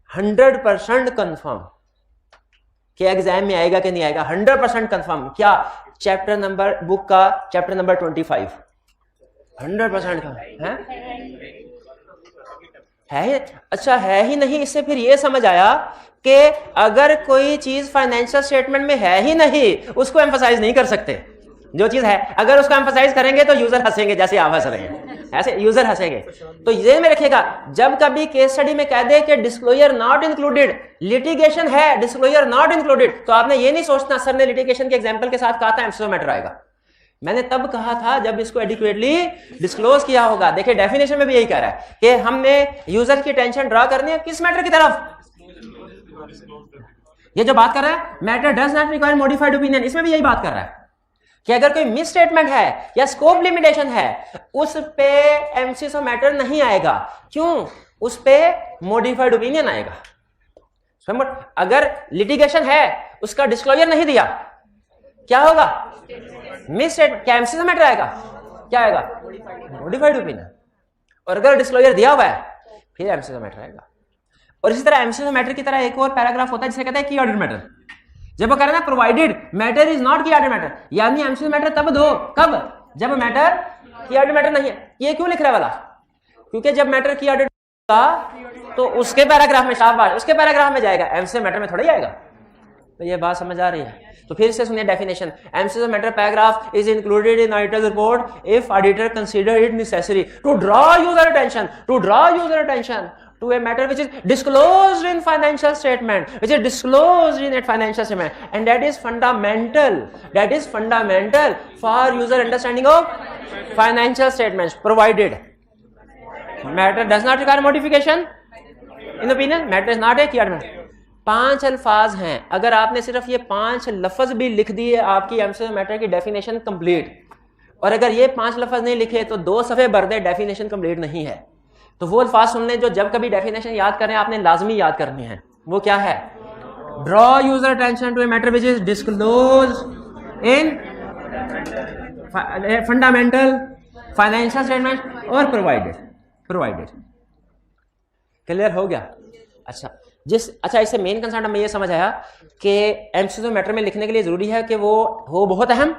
100% कंफर्म कि एग्जाम में आएगा कि नहीं आएगा, 100% कंफर्म। क्या चैप्टर नंबर बुक का चैप्टर नंबर 25 100% का है। अच्छा है ही नहीं, इससे फिर ये समझ आया कि अगर कोई चीज फाइनेंशियल स्टेटमेंट में है ही नहीं उसको एम्फसाइज नहीं कर सकते। जो चीज है अगर उसको एम्फसाइज करेंगे तो यूजर हंसेंगे, जैसे आप हंस रहे हैं ऐसे यूजर हंसेंगे। तो ये में रखिएगा, जब कभी केस स्टडी में कह दे कि डिस्क्लोजर नॉट इंक्लूडेड, लिटिगेशन है डिस्क्लोजर नॉट इंक्लूडेड, तो आपने ये नहीं सोचना सर ने लिटिगेशन के एग्जांपल के साथ कहा था एमसीक्यू मैटर आएगा। मैंने तब कहा था जब इसको एडिक्वेटली डिस्क्लोज किया होगा। देखिए डेफिनेशन में भी यही कह रहा है कि हमने यूजर की टेंशन ड्रा करनी है किस मैटर की तरफ। ये जो बात कर रहा है matter does not require modified opinion, इसमें भी यही बात कर रहा है कि अगर कोई मिस स्टेटमेंट है या स्कोप लिमिटेशन है उस पे एमसीक्यू मैटर नहीं आएगा। क्यों? उस पे मॉडिफाइड ओपिनियन आएगा। अगर लिटिगेशन है उसका डिस्क्लोजर नहीं दिया क्या होगा? Miss statement. क्या एमसीक्यू मैटर आएगा? क्या आएगा? Modified opinion. और अगर डिस्क्लोजर दिया हुआ है फिर एमसीक्यू मैटर आएगा। और इसी तरह एमसीक्यू मैटर की तरह एक और पैराग्राफ होता है जिसे कहते हैं की ऑर्डर मैटर। जब वो कह रहे हैं ना प्रोवाइडेड मैटर इज नॉट की ऑर्डर मैटर, यानी एमसीक्यू मैटर तब दो कब? जब मैटर की ऑर्डर मैटर नहीं है। ये क्यों लिख रहा है वाला? क्योंकि जब मैटर की ऑर्डर तो उसके पैराग्राफ में शाबाश उसके पैराग्राफ में जाएगा, एमसीक्यू मैटर में थोड़ा ही आएगा। तो ये बात समझ आ रही है? तो फिर से सुनिए definition. MCQ matter paragraph is included in auditor report if auditor consider it necessary to draw user attention to a matter which is disclosed in financial statement, and that is fundamental for user understanding of financial statements, provided matter does not require modification in opinion, matter is not a key argument। 5 अल्फाज हैं, अगर आपने सिर्फ ये 5 लफ्ज भी लिख दिए आपकी एमसीक्यू मैटर की डेफिनेशन कंप्लीट। और अगर ये 5 लफ्ज नहीं लिखे तो 2 सफ़े भर दे, डेफिनेशन कंप्लीट नहीं है। तो वो अल्फाज सुन लें जो जब कभी डेफिनेशन याद करें आपने लाजमी याद करनी है। वो क्या है? Draw user attention to a matter which is disclosed in fundamental financial statement और प्रोवाइडेड। क्लियर हो गया? अच्छा इससे मेन कंसेप्ट हमें ये समझ आया कि एमसीक्यू मैटर में लिखने के लिए जरूरी है कि वो हो बहुत अहम,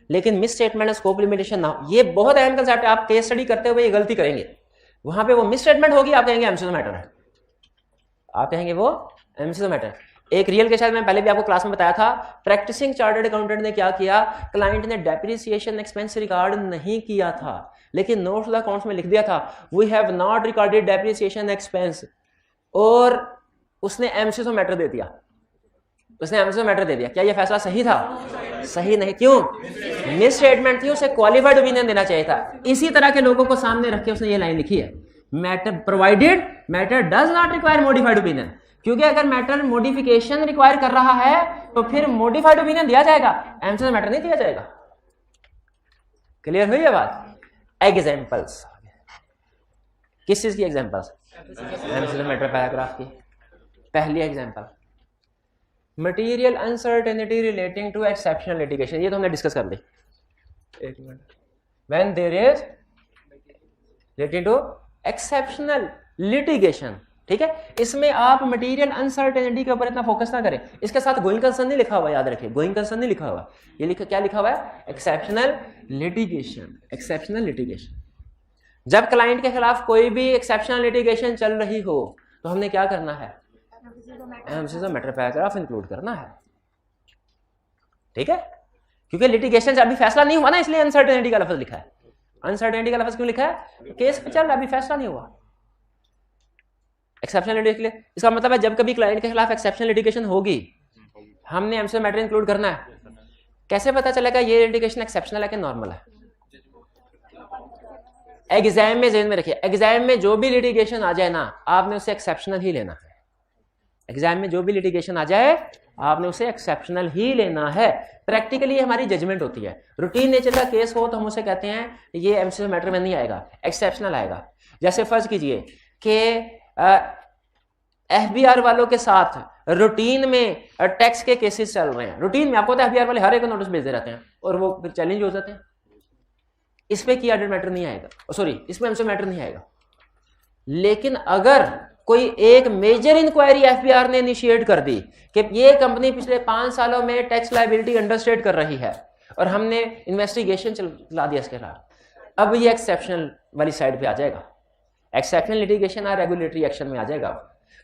लेकिन मिस स्टेटमेंट स्कोप लिमिटेशन ना हो। ये बहुत अहम कंसेप्ट है। आप केस स्टडी करते हुए ये गलती करेंगे, वहां पे वो मिस स्टेटमेंट होगी, आप कहेंगे एमसीक्यू मैटर है, आप कहेंगे वो एमसीक्यू मैटर। एक रियल के साथ मैं पहले भी आपको क्लास में बताया था, प्रैक्टिसिंग चार्टर्ड अकाउंटेंट ने क्या किया, क्लाइंट ने डेप्रिसिएशन एक्सपेंस रिकॉर्ड नहीं किया था, लेकिन नोट्स टू द अकाउंट्स में लिख दिया था we have not recorded depreciation expense, और उसने एमसीक्यू मैटर दे दिया। क्या ये फैसला सही था? सही नहीं। क्यों? मिस स्टेटमेंट थी, उसे क्वालिफाइड ओपिनियन देना चाहिए था। इसी तरह के लोगों को सामने रख के उसने ये लाइन लिखी है, matter provided matter does not require modified opinion. क्योंकि अगर मैटर मॉडिफिकेशन रिक्वायर कर रहा है तो फिर मॉडिफाइड ओपिनियन दिया जाएगा, एमसीक्यू मैटर नहीं दिया जाएगा। क्लियर हुई है बात? एग्जांपल्स किस चीज की? एग्जांपल्स एमसीक्यू मैटर पैराग्राफ की। पहली example material uncertainty relating to exceptional litigation, ये तो हमने डिस्कस कर ली। एक minute, when there is relating to exceptional litigation, ठीक है। इसमें आप मटीरियल अनसर्टेनिटी के ऊपर इतना फोकस ना करें। इसके साथ गोइंग कंसर्न नहीं लिखा हुआ, याद रखिए गोइंग कंसर्न नहीं लिखा हुआ। ये क्या लिखा हुआ है? Exceptional litigation. जब क्लाइंट के खिलाफ कोई भी एक्सेप्शनल लिटिगेशन चल रही हो तो हमने क्या करना है? एमसीक्यू मैटर पैराग्राफ इंक्लूड करना है, ठीक है। क्योंकि लिटिगेशन से अभी फैसला नहीं हुआ ना, इसलिए अनसर्टेनिटी का लफ्ज लिखा है। अनसर्टेनिटी का लफ्ज क्यों लिखा है? केस पे चल रहा, अभी फैसला नहीं हुआ। एक्सेप्शनल लिटिगेशन, इसका मतलब है जब कभी क्लाइंट के खिलाफ एक्सेप्शनल लिटिगेशन होगी हमने एमसीक्यू मैटर इंक्लूड करना है। कैसे पता चलेगा ये लिटिगेशन एक्सेप्शनल है कि नॉर्मल है? एग्जाम में ज़हन में रखिए, एग्जाम में जो भी लिटिगेशन आ जाए ना आपने उसे एक्सेप्शनल ही लेना है। एग्जाम में जो भी लिटिगेशन आ जाए आपने उसे एक्सेप्शनल ही लेना है। प्रैक्टिकली हमारी जजमेंट होती है। रूटीन नेचर का केस हो तो हम उसे कहते हैं ये एमसीक्यू मैटर में नहीं आएगा, एक्सेप्शनल आएगा। जैसे फर्ज कीजिए कि एफबीआर वालों के साथ रूटीन में टैक्स के केसेस चल रहे हैं, रूटीन में आपको पता है एफबीआर वाले हर एक को नोटिस भेजते रहते हैं और वो फिर चैलेंज हो जाते हैं। इस पे की ऑडिट मैटर नहीं आएगा, सॉरी इसमें हमसे मैटर नहीं आएगा। लेकिन अगर कोई एक मेजर इंक्वायरी एफबीआर ने इनिशिएट कर दी कि ये कंपनी पिछले 5 सालों में टैक्स लायबिलिटी अंडरस्टेट कर रही है और हमने इन्वेस्टिगेशन चला दिया इसके खिलाफ, अब ये एक्सेप्शनल वाली साइड पे आ जाएगा, एक्सेप्शनल लिटिगेशन और रेगुलेटरी एक्शन में आ जाएगा।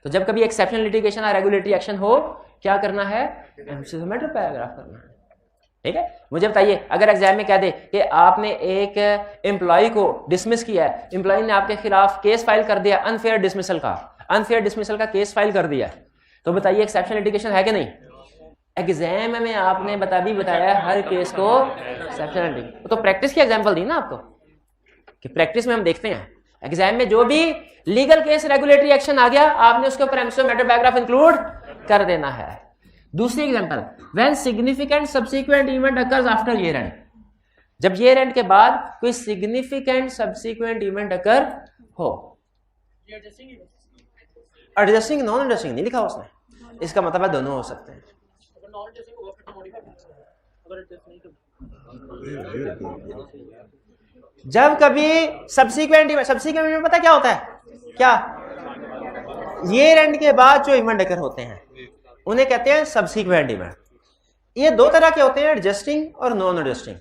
तो जब कभी एक्सेप्शनल लिटिगेशन और रेगुलेटरी एक्शन हो, क्या करना है, एमसीएस मैटर पैराग्राफ करना है। ठीक है, मुझे बताइए अगर एग्जाम में कह दे कि आपने एक एम्प्लॉय को डिसमिस किया है, एम्प्लॉय ने आपके खिलाफ केस फाइल कर दिया अनफेयर डिसमिसल का केस फाइल कर दिया, तो बताइए एक्सेप्शनल लिटिगेशन है कि नहीं। एग्जाम में आपने बताया हर केस को एक्सेप्शनल, तो प्रैक्टिस की एग्जांपल दी ना आपको कि प्रैक्टिस में हम देखते हैं एग्जाम में जो भी लीगल केस रेगुलेटरी एक्शन आ गया आपने उसके ऊपर एमसीएस मैटर पैराग्राफ इंक्लूड कर देना है। दूसरी example, when significant subsequent event occurs after year and, जब ईयर एंड के बाद कोई सिग्निफिकेंट सब्सिक्वेंट इवेंट अकर हो। एडजस्टिंग नॉन एडजस्टिंग नहीं लिखा उसने, इसका मतलब है दोनों हो सकते हैं। जब कभी सब्सिक्वेंट इवेंट पता क्या होता है, क्या ईयर एंड के बाद जो इवेंट अकर होते हैं उन्हें कहते हैं सब्सिक्वेंट इवेंट। ये दो तरह के होते हैं, एडजस्टिंग और नॉन एडजस्टिंग।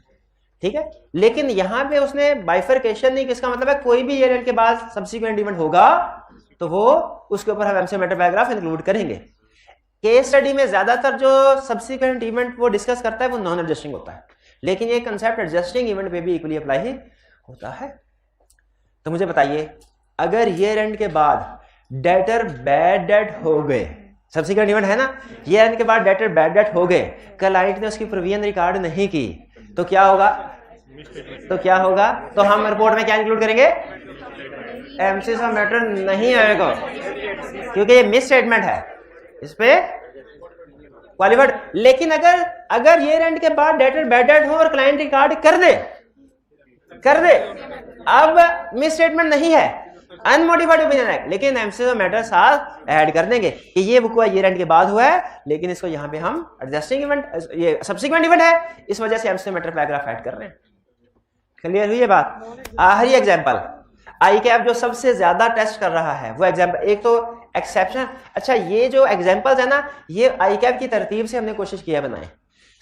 ठीक है, लेकिन यहां पे उसने बाइफरकेशन नहीं, किसका मतलब है कोई भी ईयर एंड के बाद सब्सिक्वेंट इवेंट होगा तो वो उसके ऊपर हम एमसीएस मैटर पैराग्राफ इंक्लूड करेंगे। केस स्टडी में ज्यादातर जो सब्सिक्वेंट इवेंट वो डिस्कस करता है वो नॉन एडजस्टिंग होता है, लेकिन ये कंसेप्ट एडजस्टिंग इवेंट पे भी इक्वली अप्लाई ही होता है। तो मुझे बताइए अगर ईयर एंड के बाद डेटर बैड डेट हो गए, सब्सिक्वेंट इवेंट है ना, ईयर एंड के बाद डेटर बैड डेट हो गए, क्लाइंट ने उसकी प्रोविजन रिकॉर्ड नहीं की, तो क्या होगा, तो हम रिपोर्ट में क्या इंक्लूड करेंगे, एमसीएस मैटर नहीं आएगा क्योंकि ये मिस स्टेटमेंट है, इस पे क्वालिफाइड। लेकिन अगर ईयर एंड के बाद डेटर बैड डेट हो और क्लाइंट रिकॉर्ड कर दे, अब मिस स्टेटमेंट नहीं है, अनमोडिफाइड ओपिनियन है, लेकिन एमसीएस मैटर साथ ऐड कर देंगे कि ये बुक हुआ ईयर एंड के बाद हुआ है, लेकिन इसको यहां पे हम एडजस्टिंग इवेंट, ये सब्सिक्वेंट इवेंट है, इस वजह से एमसीएस मैटर पैराग्राफ ऐड कर रहे हैं। क्लियर हुई ये बात। आखिरी एग्जांपल, आईकैप जो सबसे ज्यादा टेस्ट कर रहा है वो एग्जांपल, एक तो एक्सेप्शन। अच्छा, ये जो एग्जांपल्स है ना, ये आईकैप की तरतीब से हमने कोशिश किया बनाए,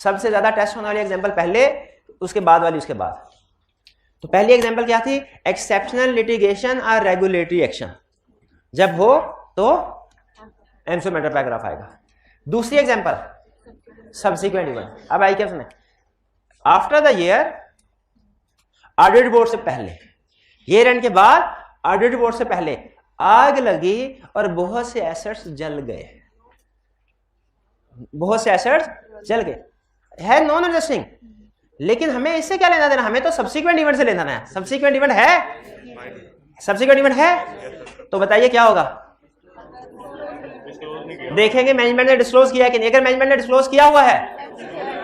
सबसे ज्यादा टेस्ट होने वाली एग्जांपल पहले, उसके बाद वाली उसके बाद। तो पहली एग्जांपल क्या थी, एक्सेप्शनल लिटिगेशन और रेगुलेटरी एक्शन जब हो तो एमसीएस मैटर पैराग्राफ आएगा। दूसरी एग्जांपल सब्सिक्वेंट इवेंट। अब आई क्या सुने, after the year, audit board से पहले, ईयर एंड के बाद ऑडिट बोर्ड से पहले आग लगी और बहुत से एसेट्स जल गए, है नॉन एडजस्टिंग, लेकिन हमें इससे क्या लेना देना, हमें तो सब्सिक्वेंट इवेंट से लेना है। सब्सिक्वेंट इवेंट है, तो बताइए क्या होगा, देखेंगे मैनेजमेंट ने डिस्क्लोज किया कि नहीं। अगर मैनेजमेंट ने डिस्क्लोज किया हुआ है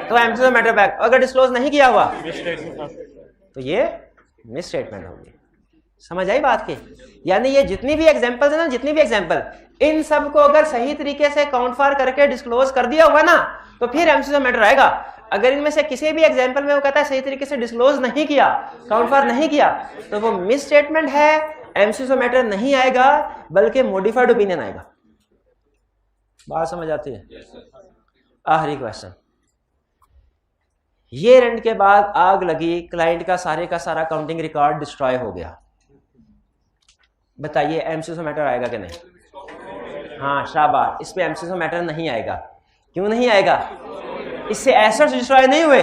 तो एमसीएस मैटर बैक, अगर डिस्क्लोज नहीं किया हुआ तो ये मिस स्टेटमेंट होगी। समझ आई बात की। यानी ये जितनी भी एग्जांपल्स है ना, इन सब को अगर सही तरीके से काउंट फॉर करके डिस्क्लोज कर दिया हुआ ना तो फिर एमसीएस मैटर आएगा। अगर इनमें से किसी भी एग्जांपल में वो कहता है सही तरीके से डिस्क्लोज नहीं किया, काउंट फॉर नहीं किया, तो वो मिस स्टेटमेंट है, एमसीएस मैटर नहीं आएगा, बल्कि मॉडिफाइड ओपिनियन आएगा। बात समझ आती है। आखिरी क्वेश्चन, ईयर एंड के बाद आग लगी, क्लाइंट का सारा काउंटिंग रिकॉर्ड डिस्ट्रॉय हो गया, बताइए एमसीएस मैटर आएगा कि नहीं। हाँ शाबाश, इस पे एमसीएस मैटर नहीं आएगा। क्यों नहीं आएगा, इससे एसेट्स डिस्ट्रॉय नहीं हुए,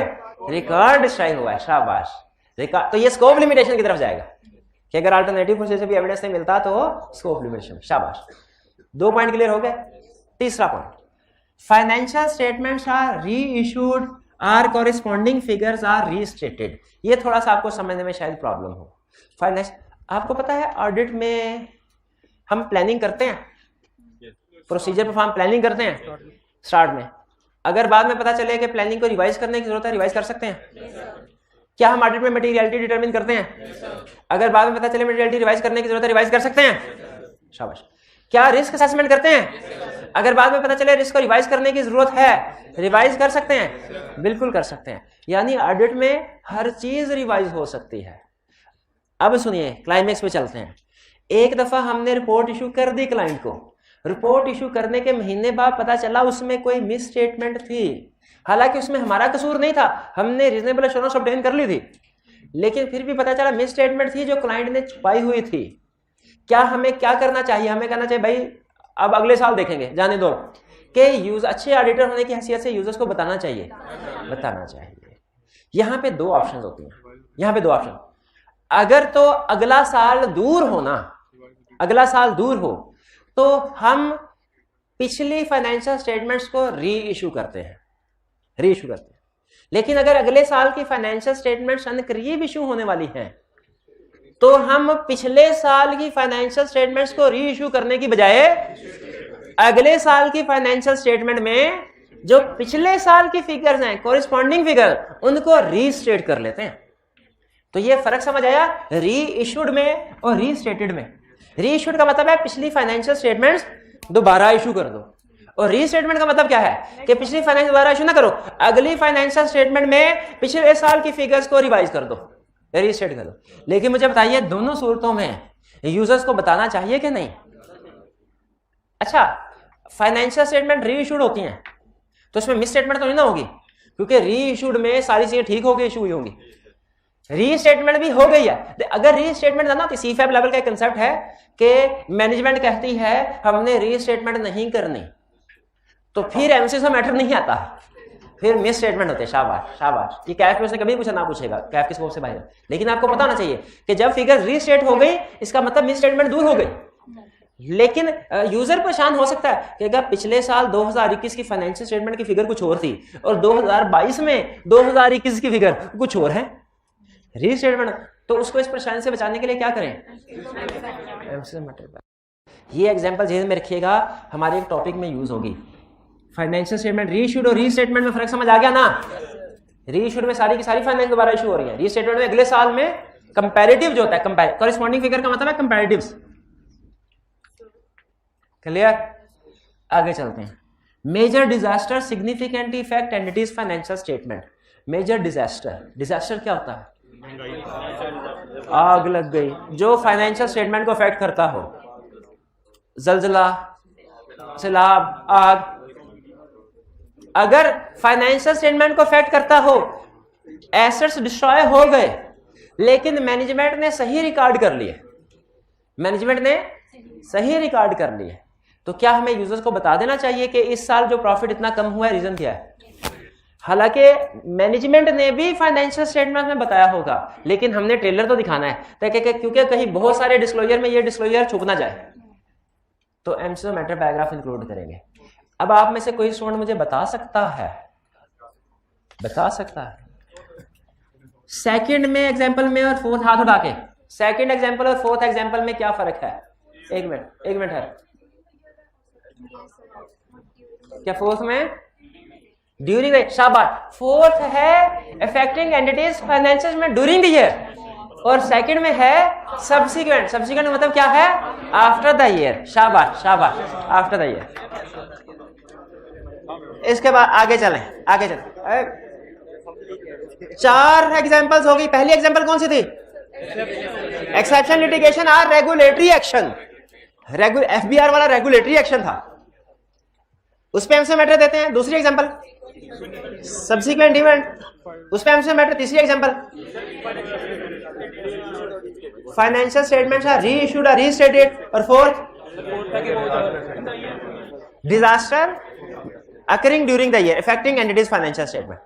रिकॉर्ड डिस्ट्रॉय हुआ है। शाबाश, रिकॉर्ड। तो ये स्कोप लिमिटेशन की तरफ जाएगा कि अगर अल्टरनेटिव प्रोसेस से भी एविडेंस नहीं मिलता तो स्कोप लिमिटेशन। शाबाश, 2 पॉइंट क्लियर हो गए। तीसरा point, financial statements are reissued or corresponding figures are restated. ये थोड़ा सा आपको समझने में शायद प्रॉब्लम हो। फाइनेंस, आपको पता है ऑडिट में हम प्लानिंग करते हैं, प्रोसीजर पर हम प्लानिंग करते हैं स्टार्ट में, अगर बाद में पता चले कि प्लानिंग को रिवाइज करने की जरूरत है, रिवाइज कर सकते हैं। क्या हम ऑडिट में मटेरियलिटी डिटरमिन करते हैं, अगर बाद में पता चले मटेरियलिटी रिवाइज करने की जरूरत है, रिवाइज कर सकते हैं। शाबाश। क्या रिस्क असेसमेंट करते हैं, अगर बाद में पता चले रिस्क को रिवाइज करने की जरूरत है, रिवाइज कर सकते हैं, बिल्कुल कर सकते हैं। यानी ऑडिट में हर चीज रिवाइज हो सकती है। अब सुनिए, क्लाइमेक्स पे चलते हैं। एक दफा हमने रिपोर्ट इशू कर दी क्लाइंट को, रिपोर्ट इशू करने के महीने बाद पता चला उसमें कोई मिस स्टेटमेंट थी। हालांकि उसमें हमारा कसूर नहीं था, हमने रीजनेबल एश्योरेंस ऑब्टेन कर ली थी, लेकिन फिर भी पता चला मिस स्टेटमेंट थी जो क्लाइंट ने छुपाई हुई थी। क्या हमें क्या करना चाहिए? हमें कहना चाहिए भाई अब अगले साल देखेंगे, जाने दो, कि यूज अच्छे ऑडिटर होने की हैसियत से यूजर्स को बताना चाहिए, बताना चाहिए। यहां पे दो ऑप्शन होती हैं, यहां पे दो ऑप्शन। अगर तो अगला साल दूर हो ना, अगला साल दूर हो, तो हम पिछली फाइनेंशियल स्टेटमेंट्स को री इशू करते हैं, री इशू करते हैं। लेकिन अगर अगले साल की फाइनेंशियल स्टेटमेंट्स अनकरीब इशू होने वाली हैं, तो हम पिछले साल की फाइनेंशियल स्टेटमेंट्स को री इशू करने की बजाय अगले साल की फाइनेंशियल स्टेटमेंट में जो पिछले साल की फिगर्स हैं, कोरिस्पॉन्डिंग फिगर, उनको रीस्टेट कर लेते हैं। तो ये फर्क समझ आया री इशूड में और रीस्टेटेड में। री इशूड का मतलब है पिछली फाइनेंशियल स्टेटमेंट्स दोबारा इशू कर दो, और रीस्टेटमेंट का मतलब क्या है कि पिछली फाइनेंस दोबारा इशू ना करो, अगली फाइनेंशियल स्टेटमेंट में पिछले साल की फिगर्स को रिवाइज कर दो, रीस्टेट कर दो। लेकिन मुझे बताइए दोनों सूरतों में यूजर्स को बताना चाहिए कि नहीं? अच्छा, फाइनेंशियल स्टेटमेंट री इशूड होती हैं तो इसमें मिस स्टेटमेंट तो नहीं ना होगी, क्योंकि री इशूड में सारी चीजें ठीक हो गई, इशू हुई होंगी। री स्टेटमेंट भी हो गई है। अगर री स्टेटमेंट ना, तो सीफैब लेवल का कंसेप्ट है कि मैनेजमेंट कहती है हमने री स्टेटमेंट नहीं करनी, तो फिर एमसीएस में मैटर नहीं आता, फिर मिस स्टेटमेंट होते हैं। शाबाश शाबाश, ये कैफ में उसने कभी पूछा ना पूछेगा, कैफ के स्कोप से बाहर। लेकिन आपको पता होना चाहिए कि जब फिगर रीस्टेट हो गई, इसका मतलब मिस स्टेटमेंट दूर हो गई। लेकिन यूजर परेशान हो सकता है कि अगर पिछले साल 2021 की फाइनेंशियल स्टेटमेंट की फिगर कुछ और थी और 2022 में 2021 की फिगर कुछ और है, रीस्टेटमेंट, तो उसको इस परेशानी से बचाने के लिए क्या करें? ये एग्जांपल जेहन में रखिएगा, हमारे एक टॉपिक में यूज होगी। फाइनेंशियल स्टेटमेंट रीइश्यूड और रीस्टेटमेंट में फर्क समझ आ गया ना? रीइश्यूड में सारी की सारी फाइनेंस दोबारा इशू हो रही है, रीस्टेटमेंट में अगले साल में कंपैरेटिव जो होता है, कंपेयर कॉरेस्पॉन्डिंग फिगर का मतलब है कंपैरेटिव्स। क्लियर? आगे चलते हैं। Major disaster significant effect entities financial statement. Major disaster, disaster क्या होता है? आग लग गई, जो फाइनेंशियल स्टेटमेंट को अफेक्ट करता हो, जलजला, सैलाब, आग। अगर फाइनेंशियल स्टेटमेंट को अफेक्ट करता हो, एसेट्स डिस्ट्रॉय हो गए, लेकिन मैनेजमेंट ने सही रिकॉर्ड कर लिए, मैनेजमेंट ने सही रिकॉर्ड कर लिए, तो क्या हमें यूजर्स को बता देना चाहिए कि इस साल जो प्रॉफिट इतना कम हुआ है, रीजन क्या है? हालांकि मैनेजमेंट ने भी फाइनेंशियल स्टेटमेंट में बताया होगा, लेकिन हमने ट्रेलर तो दिखाना है, क्योंकि कहीं बहुत सारे डिस्क्लोजर में ये डिस्क्लोजर छुप ना जाए, तो एमसीक्यू मैटर पैराग्राफ इंक्लूड करेंगे। अब आप में से कोई स्टूडेंट मुझे बता सकता है, बता सकता है सेकंड में एग्जांपल में और फोर्थ, हाथ उठा के, सेकंड एग्जांपल और फोर्थ एग्जांपल में क्या फर्क है? एक मिनट है क्या? फोर्थ में ड्यूरिंग द, शाबाश, फोर्थ है अफेक्टिंग एंटिटीज फाइनेंशियल में ड्यूरिंग द ईयर, और सेकंड में है सब्सिक्वेंट। सब्सिक्वेंट मतलब क्या है? After the year. शाबाश शाबाश, आफ्टर द ईयर। इसके बाद आगे चलें, आगे चलें। 4 एग्जांपल्स हो गई। पहली एग्जांपल कौन सी थी? एक्सेप्शन लिटिगेशन और रेगुलेटरी एक्शन। एफबीआर वाला रेगुलेटरी एक्शन था, उस पे एमसीक्यू मैटर देते हैं। दूसरी एग्जांपल सब्सिक्वेंट इवेंट, उस पे एमसीक्यू मैटर। तीसरी example financial statements are reissued और रीस्टेटेड, और fourth disaster occurring during the year affecting entities financial statement.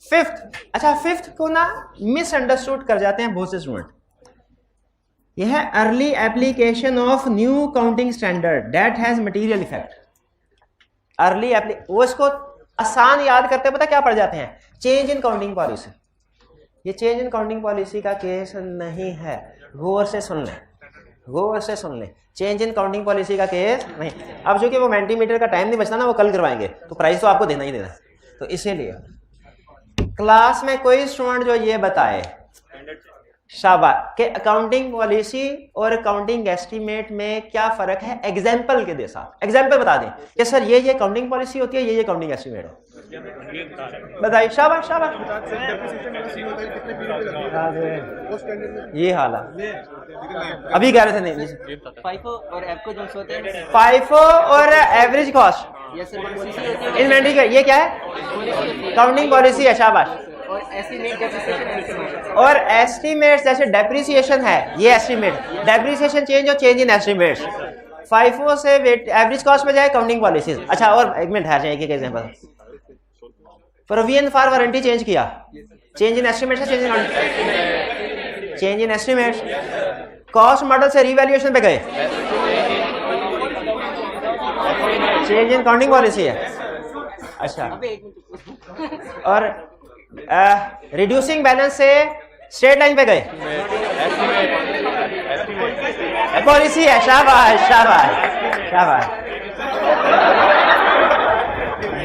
Fifth, अच्छा फिफ्थ को ना मिसअंडरस्टूड कर जाते हैं बहुत से स्टूडेंट। यह है early application of new counting standard that has material effect. Early वो इसको आसान याद करते पता क्या पढ़ जाते हैं? Change in counting policy. ये चेंज इन काउंटिंग पॉलिसी का केस नहीं है, गौर से सुन लें, गौर से सुन लें। चेंज इन काउंटिंग पॉलिसी का केस नहीं। अब चूंकि वो मेंटीमीटर का टाइम नहीं बचता ना, वो कल करवाएंगे, तो प्राइस तो आपको देना ही देना, तो इसीलिए क्लास में कोई स्टूडेंट जो ये बताए शाबाश। के अकाउंटिंग पॉलिसी और अकाउंटिंग एस्टीमेट में क्या फर्क है, एग्जाम्पल के दे साथ एग्जाम्पल बता दें कि सर ये अकाउंटिंग पॉलिसी होती है, ये अकाउंटिंग एस्टीमेट है, बताइए। शाबाश शाबाश, ये हाल है। अभी कह रहे थे नहीं, फाइफो और एफको जो होते हैं, फाइफो और एवरेज कॉस्ट इन्वेंट्री का, ये क्या है, अकाउंटिंग पॉलिसी है। शाबाश। और एस्टीमेट जैसे डेप्रिसिएशन है, ये एस्टीमेट, डेप्रिसिएशन चेंज और चेंज इन एस्टीमेट। फाइफो से एवरेज कॉस्ट में जाए अकाउंटिंग पॉलिसी। अच्छा, और एक मिनट ठहर जाए, एक example, provision for warranty change किया, चेंज इन एस्टीमेट से change in estimate. Cost model से रिवैल्यूएशन पे गए, चेंज इन अकाउंटिंग पॉलिसी है। अच्छा, और रिड्यूसिंग बैलेंस से स्ट्रेट लाइन पे गए, पॉलिसी है। शाबाश शाबाश शाबाश।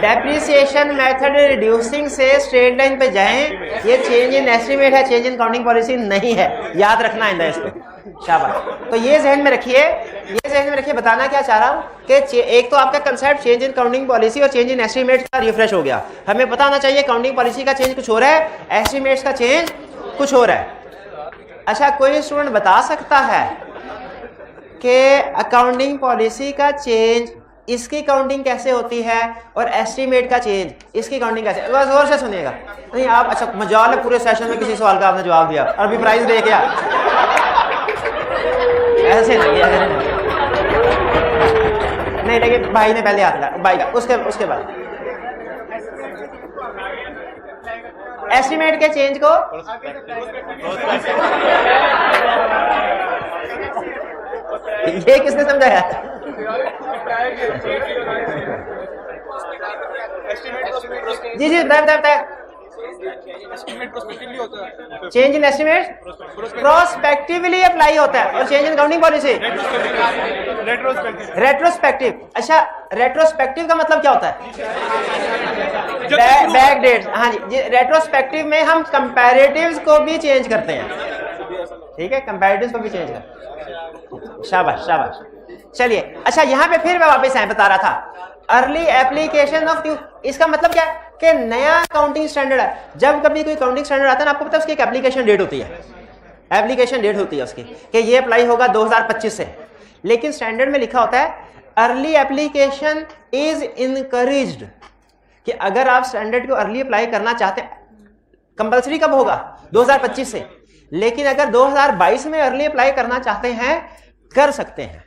डेप्रिसिएशन मेथड रिड्यूसिंग से स्ट्रेट लाइन पे जाएं, ये चेंज इन एस्टीमेट है, चेंज इन अकाउंटिंग पॉलिसी नहीं है, याद रखना है इसको। शाबाश। तो ये जहन में रखिए, ये जहन में रखिए। बताना क्या चाह रहा हूँ कि एक तो आपका concept change in accounting policy और चेंज इन एस्टीमेट का रिफ्रेश हो गया। हमें पता होना चाहिए अकाउंटिंग पॉलिसी का चेंज कुछ हो रहा है, एस्टीमेट्स का चेंज कुछ हो रहा है। अच्छा, कोई स्टूडेंट बता सकता है कि अकाउंटिंग पॉलिसी का चेंज इसकी काउंटिंग कैसे होती है और एस्टीमेट का चेंज इसकी काउंटिंग कैसे? बस जोर से सुनिएगा। नहीं आप, अच्छा मजाल है पूरे सेशन में किसी सवाल का आपने जवाब दिया और अभी प्राइज दे क्या? ऐसे नहीं, नहीं लेकिन भाई ने पहले हाथ लगा, भाई का, उसके बाद एस्टीमेट के चेंज को ये किसने समझाया? जी जी बताए। Change in estimate prospectively apply होता है और change in accounting policy retrospective. अच्छा, रेट्रोस्पेक्टिव का मतलब क्या होता है? Back date. हाँ जी, रेट्रोस्पेक्टिव में हम कंपैरेटिव्स को भी चेंज करते हैं, ठीक है, कंपैरेटिव्स को भी चेंज करते हैं। शाबाश शाबाश। चलिए, अच्छा यहाँ पे फिर मैं वापस आए, बता रहा था अर्ली एप्लीकेशन ऑफ न्यू। इसका मतलब क्या है कि नया अकाउंटिंग स्टैंडर्ड है। जब कभी कोई अकाउंटिंग स्टैंडर्ड आता है ना, आपको पता है उसकी एक एप्लीकेशन डेट होती है, एप्लीकेशन डेट होती है उसकी कि ये अप्लाई होगा 2025 से। लेकिन स्टैंडर्ड में लिखा होता है अर्ली एप्लीकेशन इज इनकरेज्ड, कि अगर आप स्टैंडर्ड को अर्ली अप्लाई करना चाहते हैं, कंपल्सरी कब होगा? 2025 से। लेकिन अगर 2022 में अर्ली अप्लाई करना चाहते हैं, कर सकते हैं।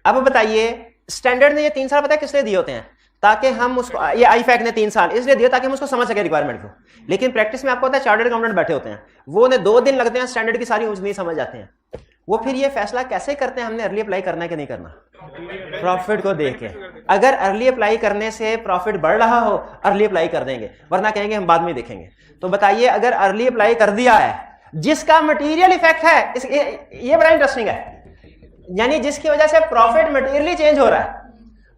अब बताइए, स्टैंडर्ड ने ये 3 साल पता है किस लिए दिए होते हैं? ताकि हम उसको, ये आईफैक ने 3 साल इसलिए दिए ताकि हम उसको समझ सके रिक्वायरमेंट को। लेकिन प्रैक्टिस में आपको पता है चार्टर्ड अकाउंटेंट बैठे होते हैं, वो उन्हें 2 दिन लगते हैं स्टैंडर्ड की सारी यूज नहीं समझ जाते हैं। वो फिर ये फैसला कैसे करते हैं हमने अर्ली अप्लाई करना है कि नहीं करना? प्रॉफिट को देख के। अगर अर्ली अप्लाई करने से प्रॉफिट बढ़ रहा हो, अर्ली अप्लाई कर देंगे, वरना कहेंगे हम बाद में देखेंगे। तो बताइए, अगर अर्ली अप्लाई कर दिया है जिसका मटीरियल इफेक्ट है, ये बड़ा इंटरेस्टिंग है, यानी जिसकी वजह से प्रॉफिट मटीरियली चेंज हो रहा है,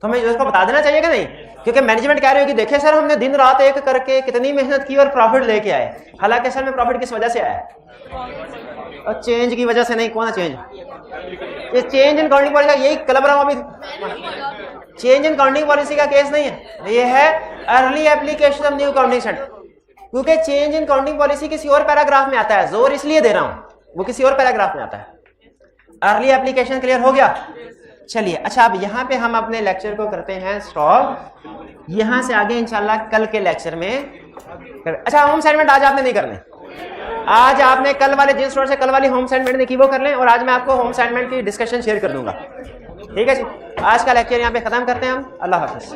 तो हमें उसको बता देना चाहिए कि नहीं? क्योंकि मैनेजमेंट कह रही हो कि देखिए सर, हमने दिन रात एक करके कितनी मेहनत की और प्रॉफिट लेके आए। हालांकि सर में प्रॉफिट किस वजह से आया? और चेंज की वजह से नहीं। कौन चेंज? ये चेंज इन अकाउंटिंग पॉलिसी का, यही क्लब रहा हूं अभी। चेंज इन अकाउंटिंग पॉलिसी का केस नहीं है, ये है early application of new accounting standard. क्योंकि चेंज इन अकाउंटिंग पॉलिसी किसी और पैराग्राफ में आता है, जोर इसलिए दे रहा हूं, वो किसी और पैराग्राफ में आता है। अर्ली एप्लीकेशन क्लियर हो गया? चलिए, अच्छा अब यहाँ पे हम अपने लेक्चर को करते हैं स्टॉप। यहाँ से आगे इंशाल्लाह कल के लेक्चर में अच्छा, होम असाइनमेंट आज आपने नहीं करने। आज आपने कल वाले जिन स्टोर से कल वाली होम असाइनमेंट ने की वो कर लें, और आज मैं आपको होम असाइनमेंट की डिस्कशन शेयर कर दूंगा। ठीक है जी, आज का लेक्चर यहाँ पे खत्म करते हैं हम। अल्लाह हाफिज।